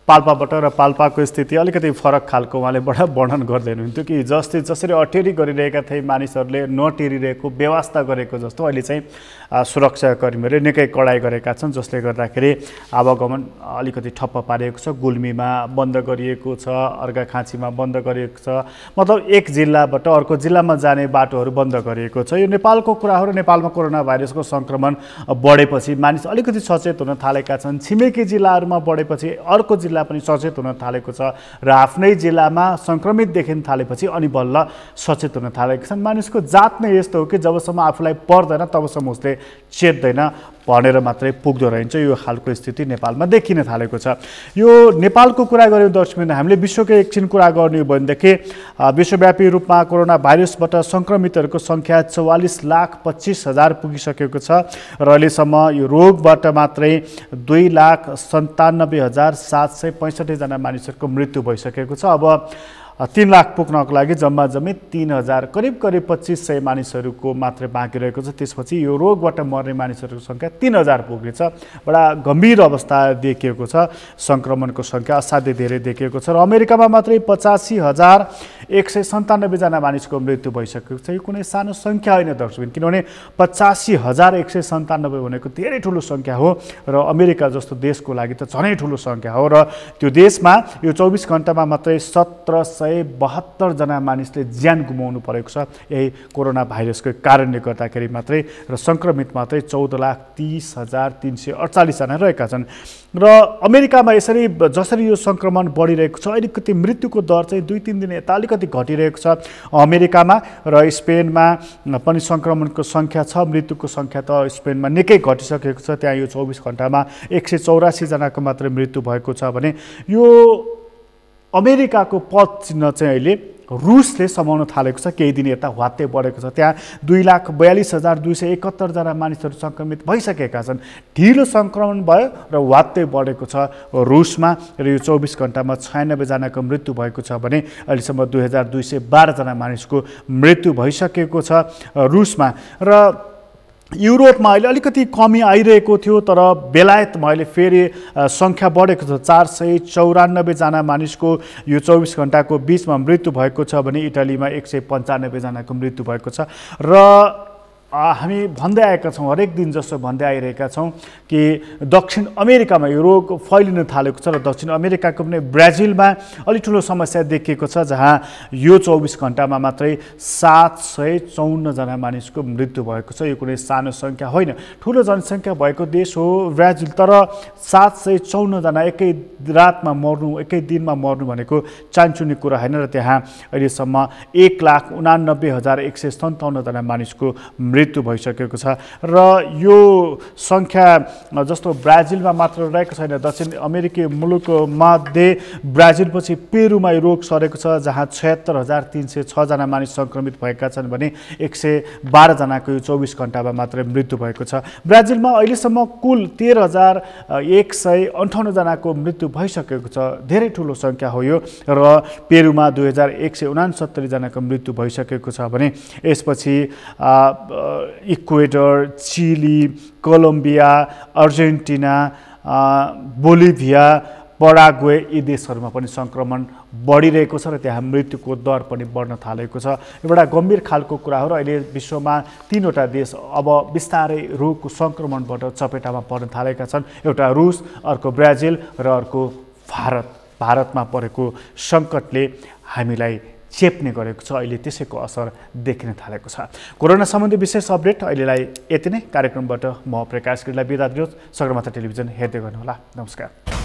पाल्पाबाट र पाल्पाको स्थिति अलिकति फरक खालको उहाँले बडा वर्णन गर्दै हुनुहुन्थ्यो कि जसरी अटेरी गरिरहेका थिए मानिसहरूले नटेरिरहेको व्यवस्था गरेको जस्तो अहिले चाहिँ सुरक्षाकर्मीहरूले निकै कडाइ गरेका छन्, जसले गर्दाखेरि आवागमन अलिकति ठप्प पारिएको छ। गुल्मीमा बन्द गरिएको छ, अर्घाखाँचीमा बन्द गरिएको छ, मतलब एक जिल्लाबाट अर्को जिल्लामा जाने बाटोहरू बन्द गरिएको छ। यो नेपालको कुरा हो र नेपालमा कोरोना भाइरसको सङ्क्रमण बढेपछि मानिस अलिकति सचेत हुन थालेका छन्। छिमेकी जिल्लाहरूमा बढेपछि अर्को जिल्ला पनि सचेत हुन थालेको छ र आफ्नै जिल्लामा सङ्क्रमित देखिन थालेपछि अनि बल्ल सचेत हुन थालेका छन्। मानिसको जात नै यस्तो हो कि जबसम्म आफूलाई पर्दैन तबसम्म उसले चेत्दैन भनेर मात्रै पुग्दो रहन्छ। यो खालको स्थिति नेपालमा देखिन थालेको छ। यो नेपालको कुरा गऱ्यौँ दर्शकबिन, हामीले विश्वकै एकछिन कुरा गर्ने हो भनेदेखि विश्वव्यापी रूपमा कोरोना भाइरसबाट सङ्क्रमितहरूको सङ्ख्या 44,25,000 पुगिसकेको छ र अहिलेसम्म यो रोगबाट मात्रै 2,97,765 जना मानिसहरूको मृत्यु भइसकेको छ। अब 3 लाख पुग्नको लागि जम्मै 3,000 करिब 2,500 मानिसहरूको मात्रै बाँकी रहेको छ। त्यसपछि यो रोगबाट मर्ने मानिसहरूको सङ्ख्या 3,000 पुग्नेछ। बडा गम्भीर अवस्था देखिएको छ, सङ्क्रमणको सङ्ख्या असाध्यै धेरै देखिएको छ र अमेरिकामा मात्रै 85,197 जना मानिसको मृत्यु भइसकेको छ। यो कुनै सानो सङ्ख्या होइन दर्शकबिन, किनभने 85,197 भनेको धेरै ठुलो सङ्ख्या हो र अमेरिका जस्तो देशको लागि त झनै ठुलो सङ्ख्या हो र त्यो देशमा यो 24 घण्टामा मात्रै 1,772 जना मानिसले ज्यान गुमाउनु परेको छ यही कोरोना भाइरसको कारणले गर्दाखेरि मात्रै र सङ्क्रमित मात्रै 14,30,348 जना रहेका छन्। र अमेरिकामा जसरी यो सङ्क्रमण बढिरहेको छ अलिकति मृत्युको दर चाहिँ 2-3 दिन यता अलिकति घटिरहेको छ अमेरिकामा र स्पेनमा पनि सङ्क्रमणको सङ्ख्या छ। मृत्युको सङ्ख्या त स्पेनमा निकै घटिसकेको छ, त्यहाँ यो 24 घण्टामा 184 जनाको मात्रै मृत्यु भएको छ भने यो अमेरिकाको पद चिन्ह चाहिँ अहिले रुसले समाउन थालेको छ। केही दिन यता हवात्तै बढेको छ, त्यहाँ 2,42,271 जना मानिसहरू सङ्क्रमित भइसकेका छन्। ढिलो सङ्क्रमण भयो र हवात्तै बढेको छ रुसमा र यो 24 घण्टामा 96 जनाको मृत्यु भएको छ भने अहिलेसम्म 2,212 जना मानिसको मृत्यु भइसकेको छ रुसमा। र युरोपमा अहिले अलिकति कमी आइरहेको थियो, तर बेलायतमा अहिले फेरि सङ्ख्या बढेको छ। 494 जना मानिसको यो 24 घण्टाको बिचमा मृत्यु भएको छ भने इटालीमा 195 जनाको मृत्यु भएको छ। र हामी भन्दै आएका छौँ, हरेक दिन जस्तो भन्दै आइरहेका छौँ कि दक्षिण अमेरिकामा यो रोग फैलिन थालेको छ र दक्षिण अमेरिकाको पनि ब्राजिलमा अलि ठुलो समस्या देखिएको छ, जहाँ यो 24 घण्टामा मात्रै 754 जना मानिसको मृत्यु भएको छ। यो कुनै सानो सङ्ख्या होइन, ठुलो जनसङ्ख्या भएको देश हो ब्राजिल, तर 754 जना एकै रातमा मर्नु, एकै दिनमा मर्नु भनेको चान्चुने कुरा होइन र त्यहाँ अहिलेसम्म 1,89,157 जना मानिसको मृत्यु भइसकेको छ। र यो सङ्ख्या जस्तो ब्राजिलमा मात्र रहेको छैन, दक्षिण अमेरिकी मुलुकमध्ये ब्राजिलपछि पेरुमा यो रोग सरेको छ, जहाँ 76,306 जना मानिस सङ्क्रमित भएका छन् भने 112 जनाको यो 24 घण्टामा मात्रै मृत्यु भएको छ। ब्राजिलमा अहिलेसम्म कुल 13,158 जनाको मृत्यु भइसकेको छ, धेरै ठुलो सङ्ख्या हो यो। र पेरुमा 2,169 जनाको मृत्यु भइसकेको छ भने यसपछि Ecuador, Chile, Colombia, Argentina, Bolivia, Paraguay यी देशहरूमा पनि सङ्क्रमण बढिरहेको छ र त्यहाँ मृत्युको दर पनि बढ्न थालेको छ। एउटा गम्भीर खालको कुरा हो र अहिले विश्वमा 3वटा देश अब बिस्तारै रोगको सङ्क्रमणबाट चपेटामा पर्न थालेका छन्। एउटा रुस, अर्को ब्राजिल र अर्को भारत। भारतमा परेको सङ्कटले हामीलाई चेप्ने गरेको छ, अहिले त्यसैको असर देखिन थालेको छ। कोरोना सम्बन्धी विशेष अपडेट अहिलेलाई यति नै। कार्यक्रमबाट म प्रकाश गिरीलाई बिदा दिनुहोस्। सगरमाथा टेलिभिजन हेर्दै गर्नुहोला। नमस्कार।